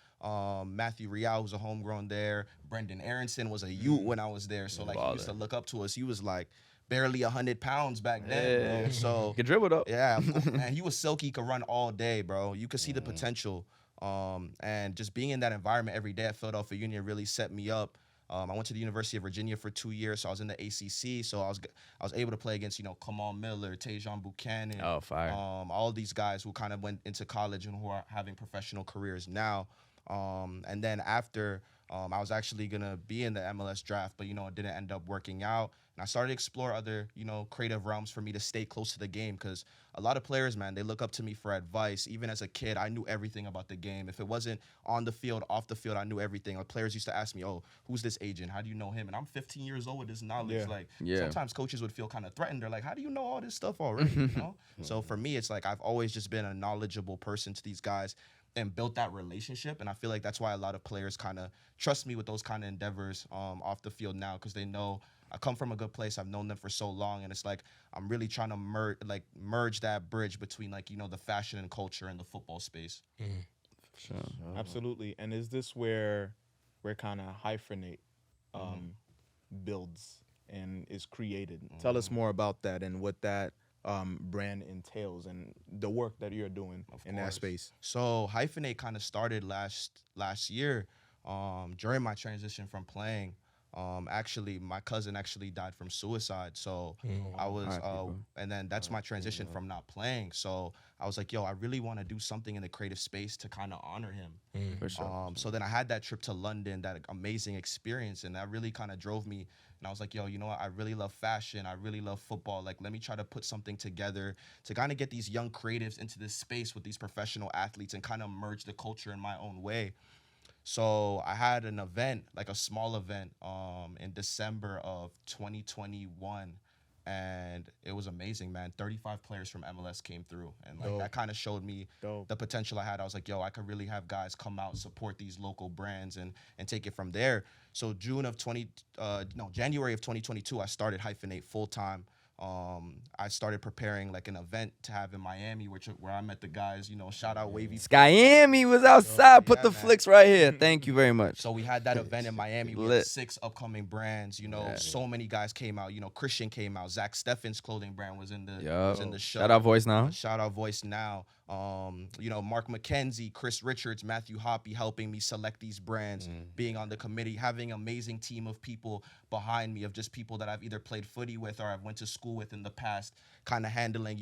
Matthew Rial, who's a homegrown there. Brendan Aronson was a youth when I was there. So like he used to look up to us. He was like barely 100 pounds back then, bro. So get dribbled up. Yeah, man, he was silky. He could run all day, bro. You could see the potential. And just being in that environment every day at Philadelphia Union really set me up. I went to the University of Virginia for 2 years, so I was in the ACC. So I was able to play against, you know, Kamal Miller, Tajon Buchanan. Oh, fire. All these guys who kind of went into college and who are having professional careers now. And then after I was actually going to be in the MLS draft, but, it didn't end up working out. And I started to explore other, creative realms for me to stay close to the game because a lot of players, man, they look up to me for advice. Even as a kid, I knew everything about the game. If it wasn't on the field, off the field, I knew everything. Like, players used to ask me, oh, who's this agent? How do you know him? And I'm 15 years old with this knowledge. Sometimes coaches would feel kind of threatened. They're like, how do you know all this stuff already? So for me, it's like I've always just been a knowledgeable person to these guys and built that relationship. And I feel like that's why a lot of players kind of trust me with those kind of endeavors off the field now because they know I come from a good place. I've known them for so long. And it's like I'm really trying to merge that bridge between the fashion and culture and the football space. Sure. Absolutely. And is this where kind of Hyphenate builds and is created? Tell us more about that and what that brand entails and the work that you're doing in that space. So Hyphenate kind of started last year during my transition from playing. Actually, my cousin actually died from suicide. So I was, and then that's my transition from not playing. So I was like, yo, I really want to do something in the creative space to kind of honor him. For sure. So then I had that trip to London, that amazing experience, and that really kind of drove me. And I was like, yo, you know what? I really love fashion. I really love football. Like, let me try to put something together to kind of get these young creatives into this space with these professional athletes and kind of merge the culture in my own way. So I had an event, like a small event, in December of 2021, and it was amazing, man. 35 players from MLS came through, and that kind of showed me the potential I had. I was like, yo, I could really have guys come out, support these local brands, and take it from there. So January of 2022, I started Hyphenate full time. I started preparing like an event to have in Miami, where I met the guys, shout out Wavy. Skyami was outside. Put the flicks right here. Thank you very much. So we had that event in Miami. We had 6 upcoming brands, so many guys came out. Christian came out. Zach Steffen's clothing brand was in the show. Shout out Voice Now. Shout out Voice Now. Mark McKenzie, Chris Richards, Matthew Hoppy helping me select these brands, being on the committee, having an amazing team of people behind me, of just people that I've either played footy with or I've went to school with in the past, kind of handling,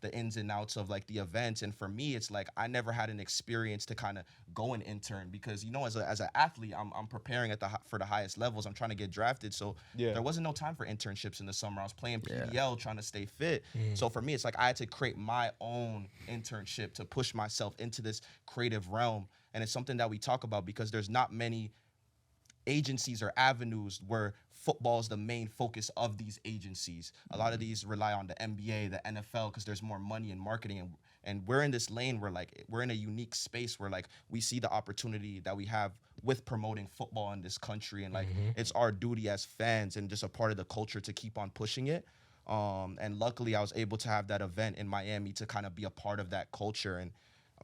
the ins and outs of like the events. And for me, it's like I never had an experience to kind of go and intern because, as an athlete, I'm preparing for the highest levels. I'm trying to get drafted. So there wasn't no time for internships in the summer. I was playing PDL, trying to stay fit. So for me, it's like I had to create my own internship to push myself into this creative realm. And it's something that we talk about because there's not many agencies or avenues where football is the main focus of these agencies. A lot of these rely on the NBA, the NFL, because there's more money in marketing. And we're in this lane where we're in a unique space where we see the opportunity that we have with promoting football in this country. And it's our duty as fans and just a part of the culture to keep on pushing it. And luckily I was able to have that event in Miami to kind of be a part of that culture. And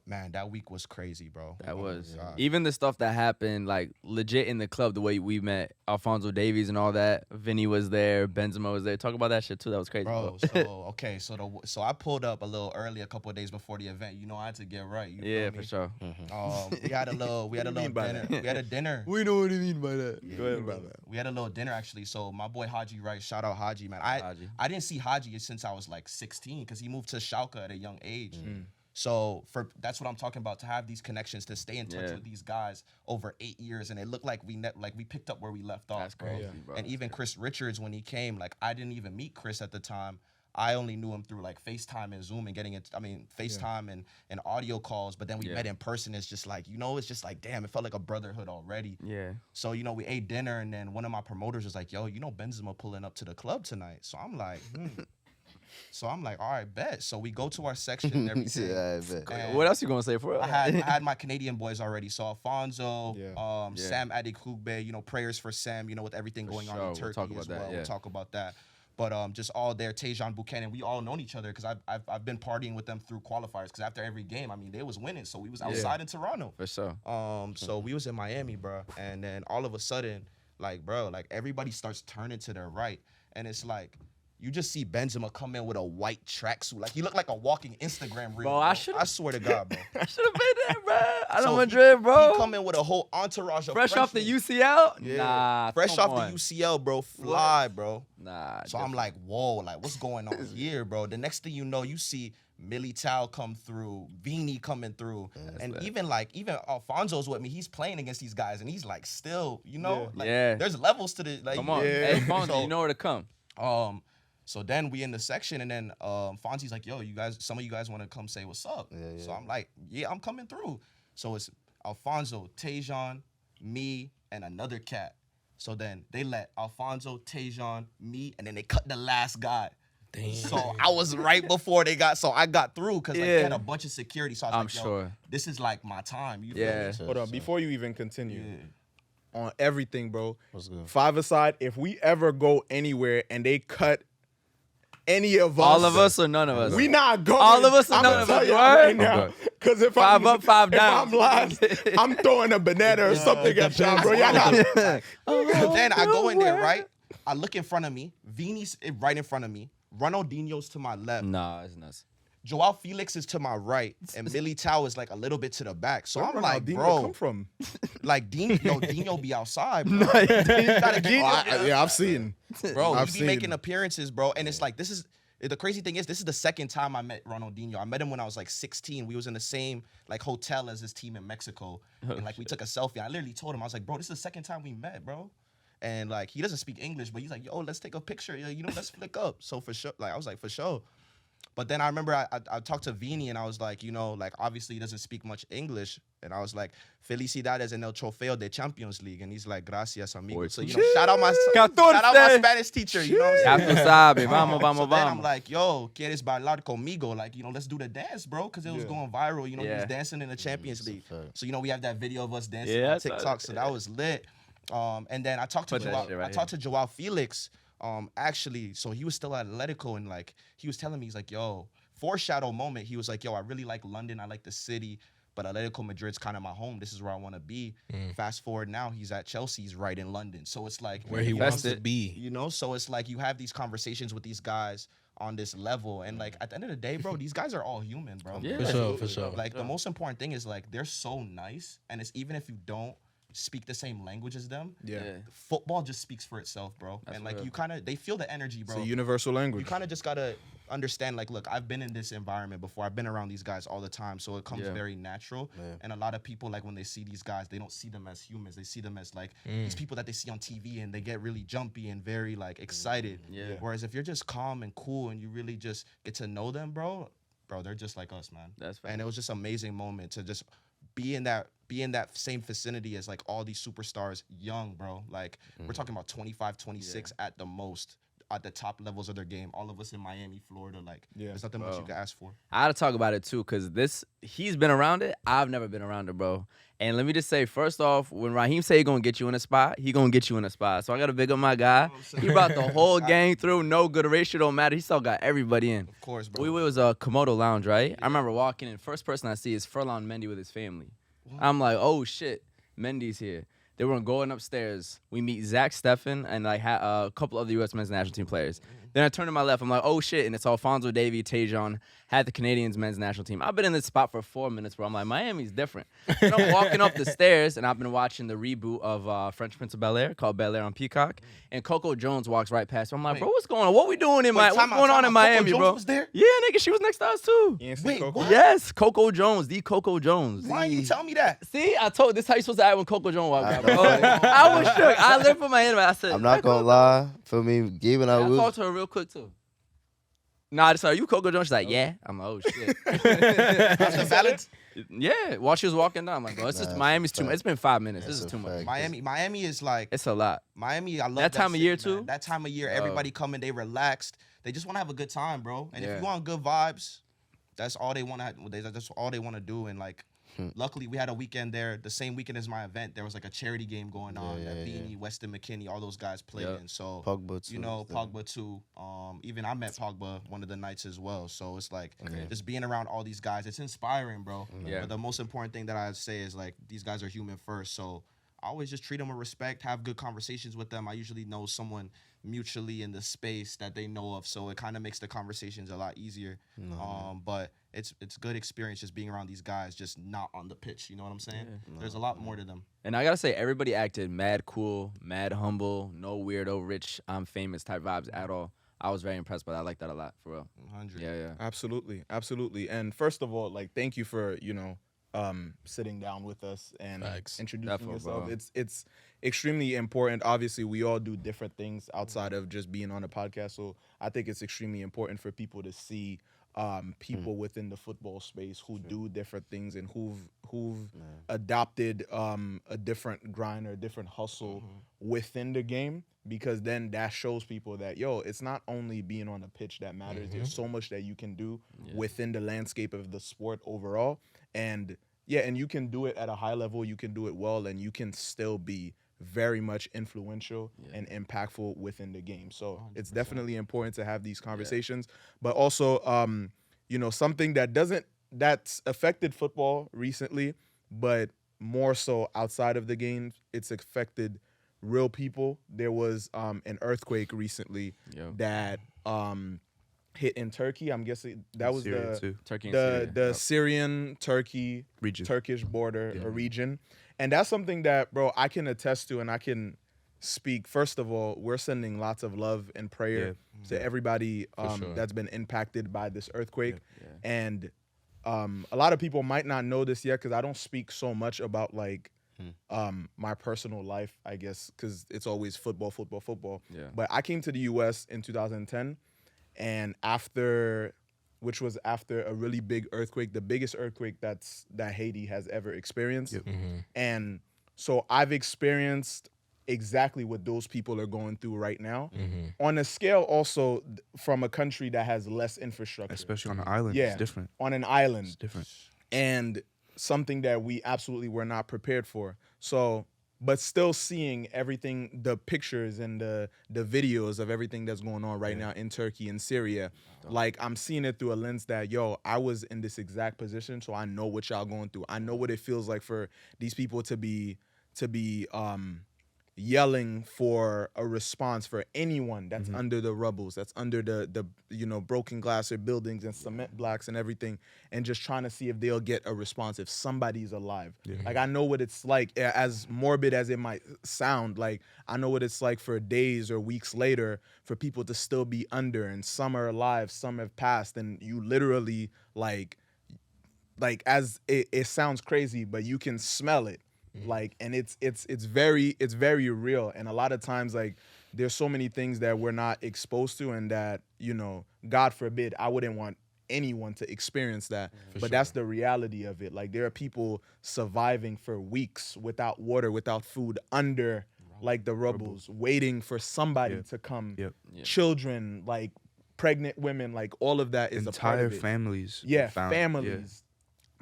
man, that week was crazy, bro. That was. Even the stuff that happened, legit in the club, the way we met Alphonso Davies and all that. Vini was there. Benzema was there. Talk about that shit, too. That was crazy. Bro, so I pulled up a little early, a couple of days before the event. I had to get right. You feel me? For sure. We had a little dinner. We had a dinner. We know what you mean by that. Go ahead, brother. We had a little dinner, actually. So my boy Haji, right? Shout out Haji, man. I didn't see Haji since I was 16 because he moved to Schalke at a young age. So that's what I'm talking about, to have these connections, to stay in touch with these guys over 8 years, and it looked like we picked up where we left off. That's crazy, bro. And even Chris Richards, when he came, I didn't even meet Chris at the time. I only knew him through FaceTime and Zoom and FaceTime and audio calls. But then we met in person. It's just damn, it felt like a brotherhood already. Yeah. So, we ate dinner, and then one of my promoters was like, yo, Benzema pulling up to the club tonight. So I'm like, So I'm like, all right, bet. So we go to our section and everything. What else you gonna say for it? I had my Canadian boys already. So Alphonso, Sam Adekugbe, prayers for Sam, with everything going on in Turkey as well. We'll talk about that. But just all there, Tejan Buchanan, we all known each other because I've been partying with them through qualifiers. Because after every game, they was winning, so we was outside in Toronto. For sure. So we was in Miami, bro, and then all of a sudden, everybody starts turning to their right, and it's you just see Benzema come in with a white tracksuit. He looked like a walking Instagram reel. Bro, I swear to God, bro. I should have been there, bro. I know Madrid, bro. He come in with a whole entourage of fresh off the UCL? Yeah. Nah, fresh off the UCL, bro. Fly, bro. Nah. So I'm like, whoa, what's going on here, bro? The next thing you know, you see Militao come through, Vini coming through, and even Alfonso's with me. He's playing against these guys, and he's like still, there's levels to the like. Come on, hey, Alfonso, you know where to come. So then we in the section, and then Fonzie's like, yo, some of you guys want to come say what's up. Yeah. So I'm like, yeah, I'm coming through. So it's Alphonso, Tajon, me, and another cat. So then they let Alphonso, Tajon, me, and then they cut the last guy. Damn. So I was right before so I got through because they had a bunch of security. So I was yo, this is like my time. You feel me? Hold on, before you even continue. On everything, bro. 5-a-side, if we ever go anywhere and they cut any of us. All of us or none of us? We not going. All of us or none of us? Right now. Because if 5 up, 5 down. If I'm last, I'm throwing a banana or something at y'all, bro. Y'all not. Then I go in there, right? I look in front of me. Vini's right in front of me. Ronaldinho's to my left. Nah, it's nuts. Joao Felix is to my right, and Militao is like a little bit to the back. So I'm like, Ronaldinho bro, come from? Like Dino be outside, bro. I've seen, bro. He be making appearances, bro. And it's like the crazy thing is this is the second time I met Ronaldinho. I met him when I was like 16. We was in the same like hotel as his team in Mexico, and like we took a selfie. I literally told him, I was like, bro, this is the second time we met, bro. And like he doesn't speak English, but he's like, yo, let's take a picture. Let's flick up. So for sure, like I was like, for sure. But then I remember I talked to Vini and I was like, like obviously he doesn't speak much English. And I was like, felicidades en el trofeo de Champions League. And he's like, gracias, amigo. So, shout out my Spanish teacher, you know what I'm saying? Then I'm like, yo, ¿quieres bailar conmigo? Like, let's do the dance, bro. Because it was going viral. He was dancing in the Champions League. So, we have that video of us dancing on TikTok. So that was lit. And then I talked to Joao Felix. Actually, so he was still at Atletico, and like he was telling me, he's like, yo, foreshadow moment. He was like, yo, I really like London, I like the city, but Atletico Madrid's kind of my home. This is where I want to be. Fast forward now, he's at Chelsea, he's right in London. So it's like where he wants to be. So it's like you have these conversations with these guys on this level, and like at the end of the day, bro, these guys are all human, bro. Yeah, for sure. Like the most important thing is like they're so nice, and it's even if you don't speak the same language as them. Football just speaks for itself, bro. That's and like real. They feel the energy, bro. It's a universal language. You kind of just gotta understand, like, look, I've been in this environment before. I've been around these guys all the time, so it comes very natural. And a lot of people, like, when they see these guys, they don't see them as humans. They see them as like these people that they see on TV, and they get really jumpy and very like excited. Whereas if you're just calm and cool and you really just get to know them, bro, they're just like us, man. That's fair. And it was just an amazing moment to just be in that same vicinity as like all these superstars young, bro. Like we're talking about 25, 26 at the most, at the top levels of their game. All of us in Miami, Florida, like there's nothing much you can ask for. I had to talk about it too, because he's been around it. I've never been around it, bro. And let me just say, first off, when Raheem say he gonna get you in a spot, he gonna get you in a spot. So I gotta big up my guy. He brought the whole gang through. No good ratio don't matter. He still got everybody in. Of course, bro. We was a Komodo Lounge, right? I remember walking in. First person I see is Furlan Mendy with his family. What? I'm like, oh shit, Mendy's here. They were going upstairs. We meet Zach Steffen and like a couple other U.S. men's national team players. Then I turn to my left. I'm like, oh shit, and it's Alphonso Davies, Tajon, had the Canadians men's national team. I've been in this spot for 4 minutes, bro. I'm like, Miami's different. And I'm walking up the stairs, and I've been watching the reboot of French Prince of Bel-Air called Bel-Air on Peacock. And Coco Jones walks right past me. I'm like, bro, what's going on? What we doing in Miami? What's going on in Miami, Coco bro? Jones was there? Yeah, nigga, she was next to us too. Wait, what? Yes, Coco Jones, the Coco Jones. Why didn't you tell me that? See, I told this how you supposed to act when Coco Jones walked by, bro. I was shook. I lifted my head, I said, I'm not gonna lie. Feel me, Gabe and I talked to her real quick too. Nah, are you Coco Jones? She's like, yeah. I'm like, oh shit. That's a valid. Yeah, while she was walking down, I'm like, bro, it's just Miami's too much. It's been 5 minutes. This is too much. Miami is like, it's a lot. Miami, I love that time of year city, too. Man. That time of year, everybody coming, they relaxed. They just want to have a good time, bro. And if you want good vibes, that's all they want to. That's all they want to do. And like, luckily, we had a weekend there. The same weekend as my event, there was like a charity game going on that Vini, Weston McKennie, all those guys played in. So Pogba too, Pogba too. Even I met Pogba one of the nights as well. So it's like just being around all these guys, it's inspiring, bro. But the most important thing that I say is like these guys are human first. So I always just treat them with respect, have good conversations with them. I usually know someone mutually in the space that they know of, so it kind of makes the conversations a lot easier. But it's good experience just being around these guys, just not on the pitch. You know what I'm saying? There's a lot more to them. And I gotta say, everybody acted mad cool, mad humble, no weirdo, rich, I'm famous type vibes at all. I was very impressed by that. I like that a lot, for real. 100. Yeah. Absolutely. And first of all, like, thank you for, sitting down with us and introducing Definitely, yourself. bro. It's extremely important. Obviously, we all do different things outside of just being on a podcast. So I think it's extremely important for people to see people within the football space who do different things and who've adopted a different grind or a different hustle within the game, because then that shows people that, it's not only being on the pitch that matters. There's so much that you can do within the landscape of the sport overall. And you can do it at a high level, you can do it well, and you can still be very much influential and impactful within the game. So 100%. It's definitely important to have these conversations. But also, something that's affected football recently, but more so outside of the game, it's affected real people. There was an earthquake recently that hit in Turkey. I'm guessing that was the Syrian Turkey region. Turkish border or region. And that's something that, bro, I can attest to, and I can speak. First of all, we're sending lots of love and prayer to everybody that's been impacted by this earthquake. And a lot of people might not know this yet, because I don't speak so much about my personal life, I guess, because it's always football. Yeah. But I came to the U.S. in 2010, and which was after a really big earthquake, the biggest earthquake that Haiti has ever experienced. And so I've experienced exactly what those people are going through right now, on a scale also from a country that has less infrastructure. Especially on an island, it's different. On an island. It's different. And something that we absolutely were not prepared for. So, but still seeing everything, the pictures and the videos of everything that's going on right now in Turkey and Syria, like, I'm seeing it through a lens that, I was in this exact position, so I know what y'all going through. I know what it feels like for these people to be yelling for a response for anyone that's under the rubbles, that's under the broken glass or buildings and cement blocks and everything, and just trying to see if they'll get a response if somebody's alive. Like, I know what it's like, as morbid as it might sound, like, I know what it's like for days or weeks later for people to still be under, and some are alive, some have passed, and you literally like as it sounds crazy, but you can smell it. Like, and it's very real. And a lot of times, like, there's so many things that we're not exposed to, and that, God forbid, I wouldn't want anyone to experience that. But that's the reality of it. Like, there are people surviving for weeks without water, without food, under like the rubbles, waiting for somebody to come. Children, like pregnant women, like all of that is a part of it. Families. Families.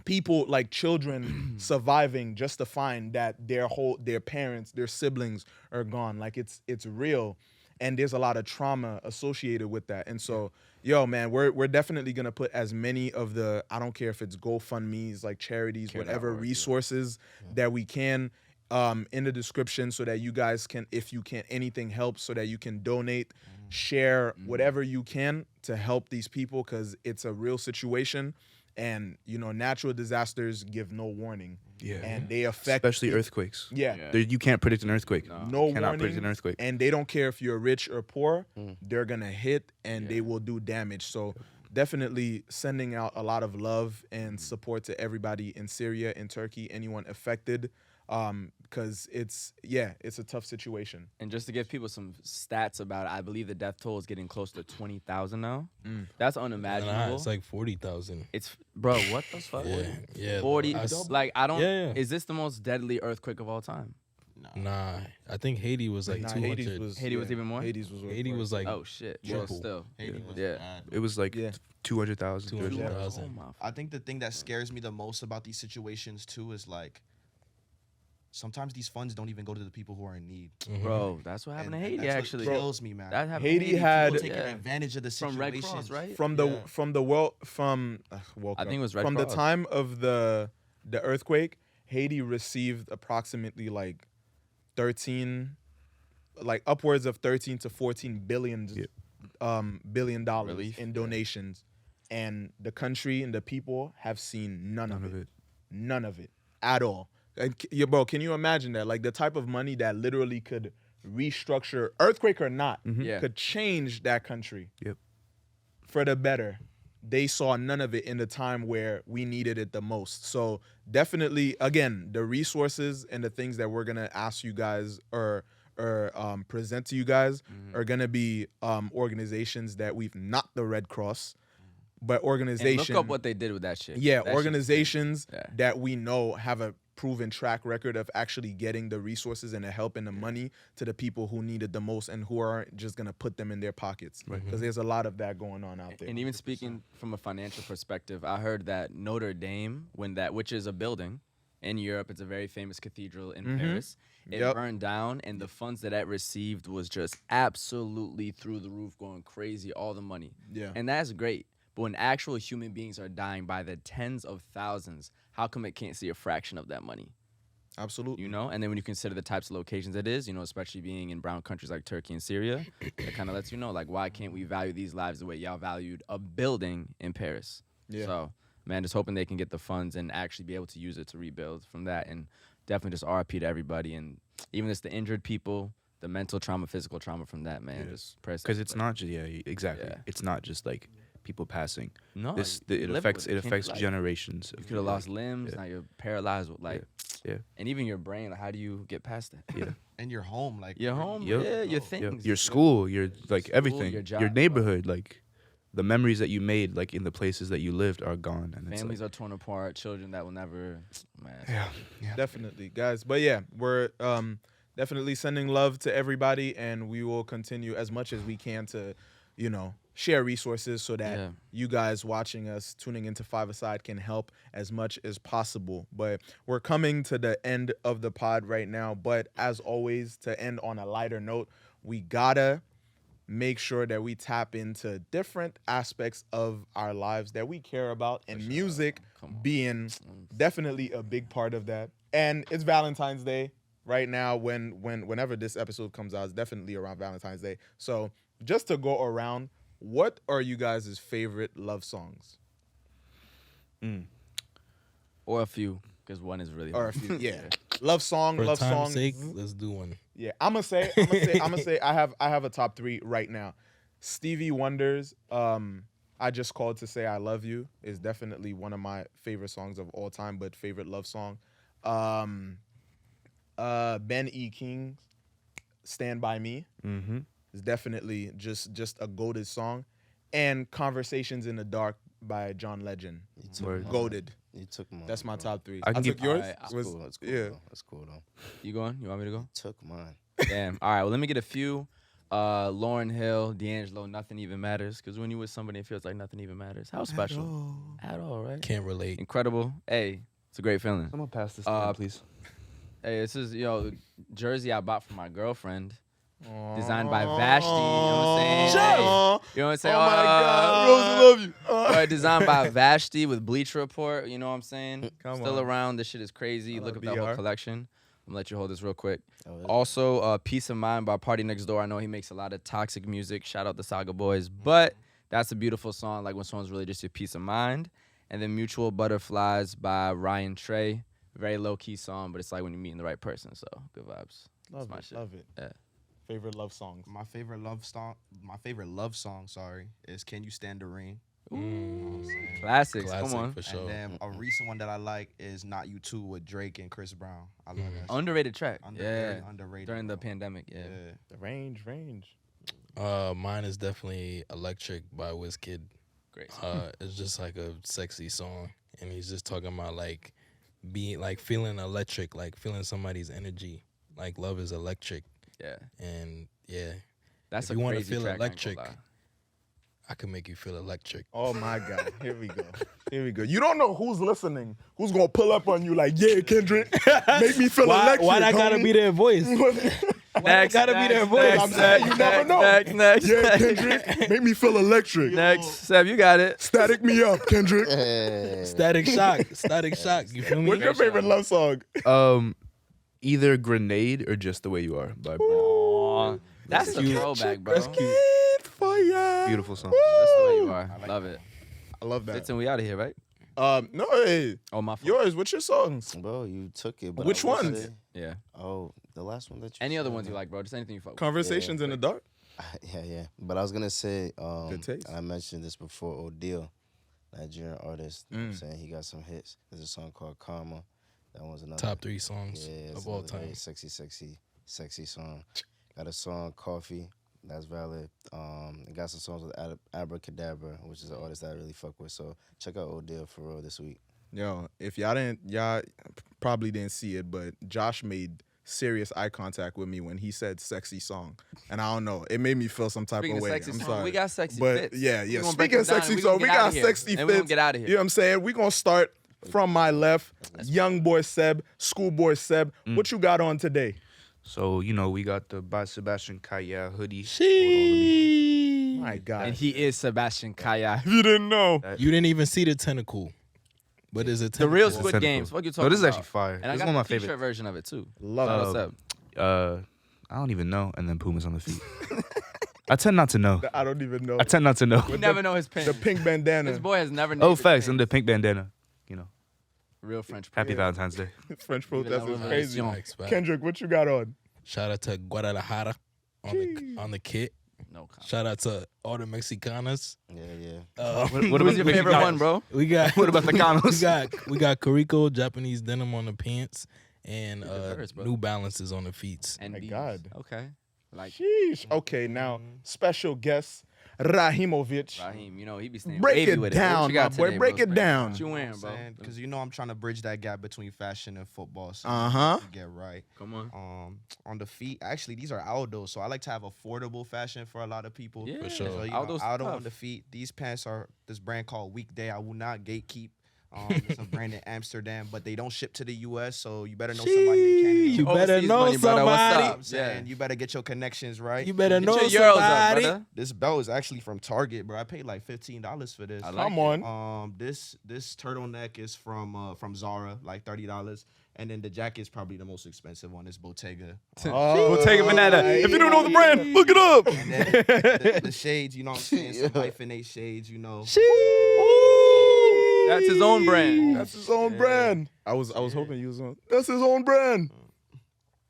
People, like children surviving just to find that their parents, their siblings are gone. Like, it's real, and there's a lot of trauma associated with that. And so, man, we're definitely gonna put as many of the, I don't care if it's GoFundMe's, like charities, whatever resources that we can, in the description, so that you guys can, if you can, anything helps, so that you can donate, share whatever you can to help these people, because it's a real situation. And, natural disasters give no warning. And they affect... Especially earthquakes. You can't predict an earthquake. No you cannot warning, predict an earthquake. And they don't care if you're rich or poor. They're going to hit, and they will do damage. So definitely sending out a lot of love and support to everybody in Syria, in Turkey, anyone affected. Because it's a tough situation. And just to give people some stats about it, I believe the death toll is getting close to 20,000 now. That's unimaginable. It's like 40,000. It's, bro, what the fuck? Yeah. 40. Like, I don't. Is this the most deadly earthquake of all time? Nah, I think Haiti was like 200. Haiti was even more. Haiti was like, oh shit. Triple. Well, still, Haiti was bad. It was like 200,000. 200,000. I think the thing that scares me the most about these situations too is, like, sometimes these funds don't even go to the people who are in need. Bro, that's what happened to Haiti, actually. What kills me, man. That happened Haiti to had people taking advantage of the situation. From Red Cross, right? From the I think it was Red from Cross. the time of the earthquake, Haiti received approximately like upwards of 13 to 14 billion dollars Relief. in donations, and the country and the people have seen none of it. None of it at all. And bro, can you imagine that? Like, the type of money that literally could restructure, earthquake or not, Yeah. could change that country. Yep. For the better. They saw none of it in the time where we needed it the most. So definitely, again, the resources and the things that we're gonna ask you guys or present to you guys are gonna be organizations that we've not the Red Cross, but organizations. And look up what they did with that shit. Yeah, That organizations shit's crazy. that we know have a proven track record of actually getting the resources and the help and the money to the people who need it the most and who aren't just going to put them in their pockets. Because there's a lot of that going on out there. And even speaking from a financial perspective, I heard that Notre Dame, which is a building in Europe, it's a very famous cathedral in Paris. It burned down, and the funds that it received was just absolutely through the roof, going crazy, all the money. Yeah. And that's great. But when actual human beings are dying by the tens of thousands, how come it can't see a fraction of that money? Absolutely. You know? And then when you consider the types of locations it is, you know, especially being in brown countries like Turkey and Syria, it kind of lets you know, like, why can't we value these lives the way y'all valued a building in Paris? Yeah. So, man, just hoping they can get the funds and actually be able to use it to rebuild from that. And definitely just RIP to everybody. And even just the injured people, the mental trauma, physical trauma from that, man. Just press. Because it's not just exactly. Yeah. It's not just like people passing. No, It affects generations. You could have lost limbs. Now you're paralyzed with Yeah. and even your brain. Like, how do you get past that? Yeah. And your home, like Your home, Yep. yeah, your Yep. things, Your school, your like School, everything, your your, job, neighborhood, like the memories that you made, like in the places that you lived, are gone. And families it's are torn apart. Children that will never, man. Definitely, guys. But yeah, we're definitely sending love to everybody, and we will continue as much as we can to, you know, share resources so that you guys watching us, tuning into Five Aside, can help as much as possible. But we're coming to the end of the pod right now. But as always, to end on a lighter note, we gotta make sure that we tap into different aspects of our lives that we care about, and music being definitely a big part of that. And it's Valentine's Day right now. Whenever this episode comes out, it's definitely around Valentine's Day. So just to go around, what are you guys' favorite love songs? Or a few, because one is really Or hard. a few, yeah. Love song, For love time's song. sake, let's do one. Yeah, I'm gonna say I have a top 3 right now. Stevie Wonder's I Just Called to Say I Love You is definitely one of my favorite songs of all time, but favorite love song. Ben E. King's Stand By Me is definitely just a goated song. And Conversations in the Dark by John Legend. Goated. You took mine. That's my bro. top 3. I can took give- yours. Alright, That's Was- cool. That's cool. yeah. Though. That's cool though. You going? You want me to go? Took mine. Damn. All right. Well, let me get a few. Lauren Hill, D'Angelo, Nothing Even Matters. Because when you with somebody, it feels like nothing even matters. How special? At all, right? Can't relate. Incredible. Hey, it's a great feeling. Someone pass this please. Hey, this is, jersey I bought for my girlfriend. Designed by Vashti. You know what I'm saying? Hey, you know what I'm saying? Oh my God. Rosie, love you. Designed by Vashti with Bleacher Report. You know what I'm saying? Come Still on. around. This shit is crazy. Look up that whole BR. collection. I'm gonna let you hold this real quick. Oh, yeah. Also, Peace of Mind by Party Next Door. I know he makes a lot of toxic music. Shout out the Saga Boys. But that's a beautiful song, like when someone's really just your peace of mind. And then Mutual Butterflies by Ryan Trey. Very low-key song, but it's like when you're meeting the right person. So, good vibes. Love my it. shit. Love it. Yeah. Favorite love songs. My favorite love song, is "Can You Stand the Rain." Classics. Classic Come on. for sure. And then a recent one that I like is "Not You Too" with Drake and Chris Brown. I love that. Underrated track. Very Yeah. underrated. During the bro. pandemic. Yeah. The range. Mine is definitely Electric by Wizkid. Great. It's just like a sexy song, and he's just talking about like being like feeling electric, like feeling somebody's energy. Like love is electric, Yeah. and yeah, That's If a you wanna crazy feel track, I ain't gonna electric, lie. I can make you feel electric. Oh my God. Here we go. You don't know who's listening. Who's gonna pull up on you like, yeah, Kendrick, make me feel electric. Why that gotta homie." be their voice? Next, gotta be their voice. I'm saying you never know. Next. Yeah, Kendrick, make me feel electric. Next. Seb, you got it. Static me up, Kendrick. Static Shock. You feel me? What's your favorite love song? Either Grenade or Just the Way You Are by Aw, that's a cute. throwback, bro. That's cute. For ya. beautiful song. That's the way you are. Love it. I love that. Listen, we out of here, right? No, hey. Oh, my fault. Yours, what's your songs? Bro, you took it. But Which I will ones? say- Yeah. Oh, the last one that you Any other said, ones you man. like, bro? Just anything you fuck with. Conversations in the Dark? Yeah. But I was gonna say, Good taste. I mentioned this before. Odile, Nigerian artist. You know what I'm saying he got some hits. There's a song called Karma. That one's another Top 3 songs yeah, it's of all another time. very sexy song. Got a song Coffee. That's valid. Got some songs with Abracadabra, which is an artist that I really fuck with. So check out Odile for real this week. Yo, if y'all probably didn't see it, but Josh made serious eye contact with me when he said sexy song. And I don't know, it made me feel some type Speaking of of way. sexy I'm song, sorry. we got sexy but fits. yeah. We gonna break Speaking of it down sexy and we song, gonna we get outta got here. sexy And fits. we gonna get outta here. You know what I'm saying? We gonna start from my left, young boy Seb, schoolboy Seb. What you got on today? So, we got the by Sebastian Kaya hoodie. My God. And he is Sebastian Kaya. You didn't know. You didn't even see the tentacle, but it's a The tentacle. real It's Squid tentacle. Games. What you talking No, this is about? actually fire. And This I is got one of the my t-shirt favorite. version of it too. Love Shout it. us up. I don't even know. And then Puma's on the feet. I tend not to know. I don't even know. I tend not to know. You never know his pin. The pink bandana. This boy has never named Oh, his facts. pins. And the pink bandana. Real French. Happy Valentine's Day. French protest is crazy. Facts, facts. Kendrick, what you got on? Shout out to Guadalajara on the kit. No comment. Shout out to all the Mexicanas. Yeah. What was your favorite one, bro? We got What about the Canos? we got Carico Japanese denim on the pants and hurts, bro. New Balances on the feet. And My B's. God. Okay. Like Sheesh. Okay, now special guest Rahimovic. Raheem, he be staying Break wavy it with it. What down, you got my boy. today, Break bro? it down. What you wearing, bro? Because I'm trying to bridge that gap between fashion and football. So Uh-huh. you get right. Come on. On the feet, actually, these are Aldo, so I like to have affordable fashion for a lot of people. Yeah, For sure. So, Aldo's Aldo tough. on the feet. These pants are this brand called Weekday. I will not gatekeep. It's a brand in Amsterdam, but they don't ship to the U.S., so you better know somebody in Canada. You better Overseas know money, brother. What's somebody. up? I'm saying you better get your connections right. You better Get know your euros up, somebody. brother. This belt is actually from Target, bro. I paid like $15 for this. I like Come it. on. This turtleneck is from Zara, like $30, and then the jacket's probably the most expensive one. It's Bottega. Oh, Bottega Veneta. If you don't know the brand, look it up. And then the shades, you know what I'm saying? Some hyphenate shades, you know. That's his own brand. That's his own brand. I was hoping you was on. That's his own brand.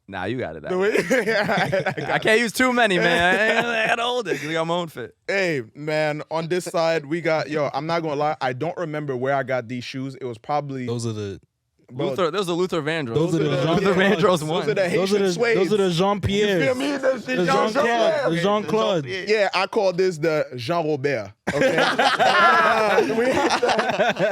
Nah, you got it. The way- I can't use too many, man. I gotta hold it because we got my own fit. Hey, man, on this side, we got, I'm not going to lie. I don't remember where I got these shoes. It was probably. Those are the bro, Those are Luther Vandross. Those are the Luther Vandross Those one. are the Haitian suede. those are the Jean You Pierre. feel me? The Jean Claude. The Jean Claude. Yeah, I call this the Jean Robert. Okay.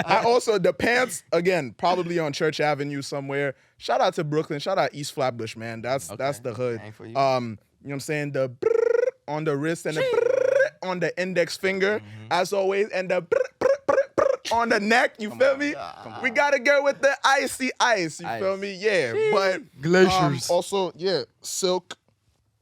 I also the pants again, probably on Church Avenue somewhere. Shout out to Brooklyn. Shout out East Flatbush, man. That's the hood. Ain't for you. You know what I'm saying? The brrr on the wrist and the brrr on the index finger, as always, and the brrr on the neck. You feel me? We gotta go with the icy ice. You feel me? Yeah, but Glaciers. also, yeah, silk.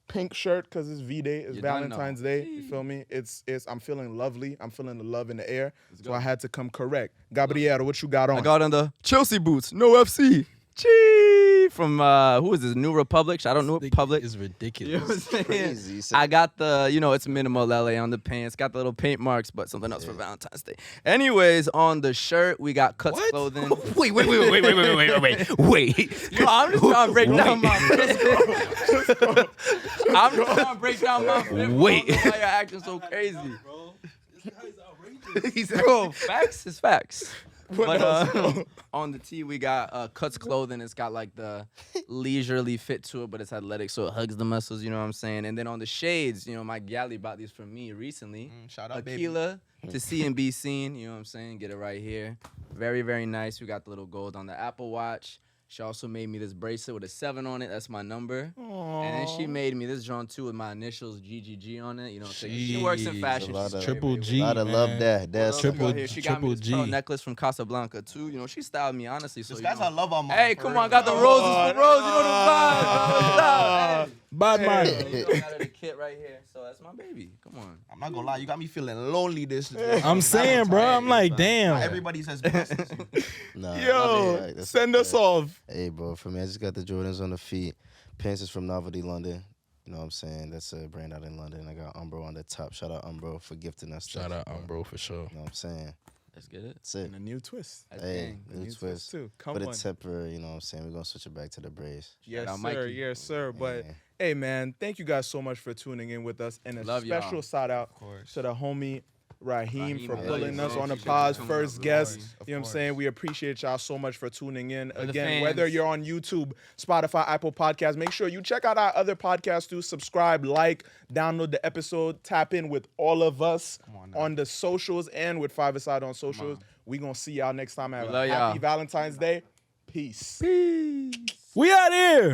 Pink shirt because it's V-Day, it's You done know. Valentine's Day. You feel me? It's I'm feeling lovely. I'm feeling the love in the air. So I had to come correct. Gabriel, what you got on? I got on the Chelsea boots. No FC. Gee, from who is this? New Republic. Shout out New Republic. Is You know ridiculous. what I'm saying? Crazy. I got the, it's minimal LA on the pants. Got the little paint marks, but something else for Valentine's Day. Anyways, on the shirt, we got Cuts clothing. Wait. Wait. Yo, I'm just trying to break down my fit. I'm just trying to break down my fit. Wait. Why you're acting so crazy? Bro, facts is facts. But on the tee, we got Cuts clothing. It's got like the leisurely fit to it, but it's athletic, so it hugs the muscles. You know what I'm saying? And then on the shades, my galley bought these for me recently. Shout out, baby. Aquila to see and be seen. You know what I'm saying? Get it right here. Very, very nice. We got the little gold on the Apple Watch. She also made me this bracelet with a 7 on it. That's my number. And then she made me this John too with my initials GGG on it. You know what I'm saying? She works in Jeez. fashion. A lot She's of- Triple very, G. Lot of love man. there. That's Triple- right here. She got me this Triple pearl G. necklace from Casablanca too. She styled me honestly. So This guy's a Lovamon. Hey, come on, got the roses for roses. You know the vibe. What's up? Hey. Bad man. Got the kit right here. So that's my baby. Come on. I'm not gonna lie, you got me feeling lonely this. I'm saying, bro. I'm like, Not damn. everybody's as blessed as you. Nah, Yo, right, that's send us fair. off. Hey, bro, for me, I just got the Jordans on the feet. Pants is from Novelty London. You know what I'm saying? That's a brand out in London. I got Umbro on the top. Shout out Umbro for gifting us. Shout stuff, out, bro. bro, for sure. You know what I'm saying? Let's get it. That's it. And a new twist. Hey, A new twist. too. Come But on. it's temporary, you know what I'm saying? We're going to switch it back to the Braves. Yes, out sir. Mikey. Yes, sir. But Yeah. hey, man, thank you guys so much for tuning in with us. And a Love special y'all. shout out course. to the homie Raheem for I love pulling you, us bro. on the Appreciate pod's you coming first up, guest. of You know what I'm course. saying? We appreciate y'all so much for tuning in. the Again, whether fans. you're on YouTube, Spotify, Apple Podcasts, make sure you check out our other podcasts too. Subscribe, like, download the episode, tap in with all of us on the socials and with Five Aside on socials. We gonna see y'all next time. Have We a love happy y'all. Valentine's Day. Peace. We out here.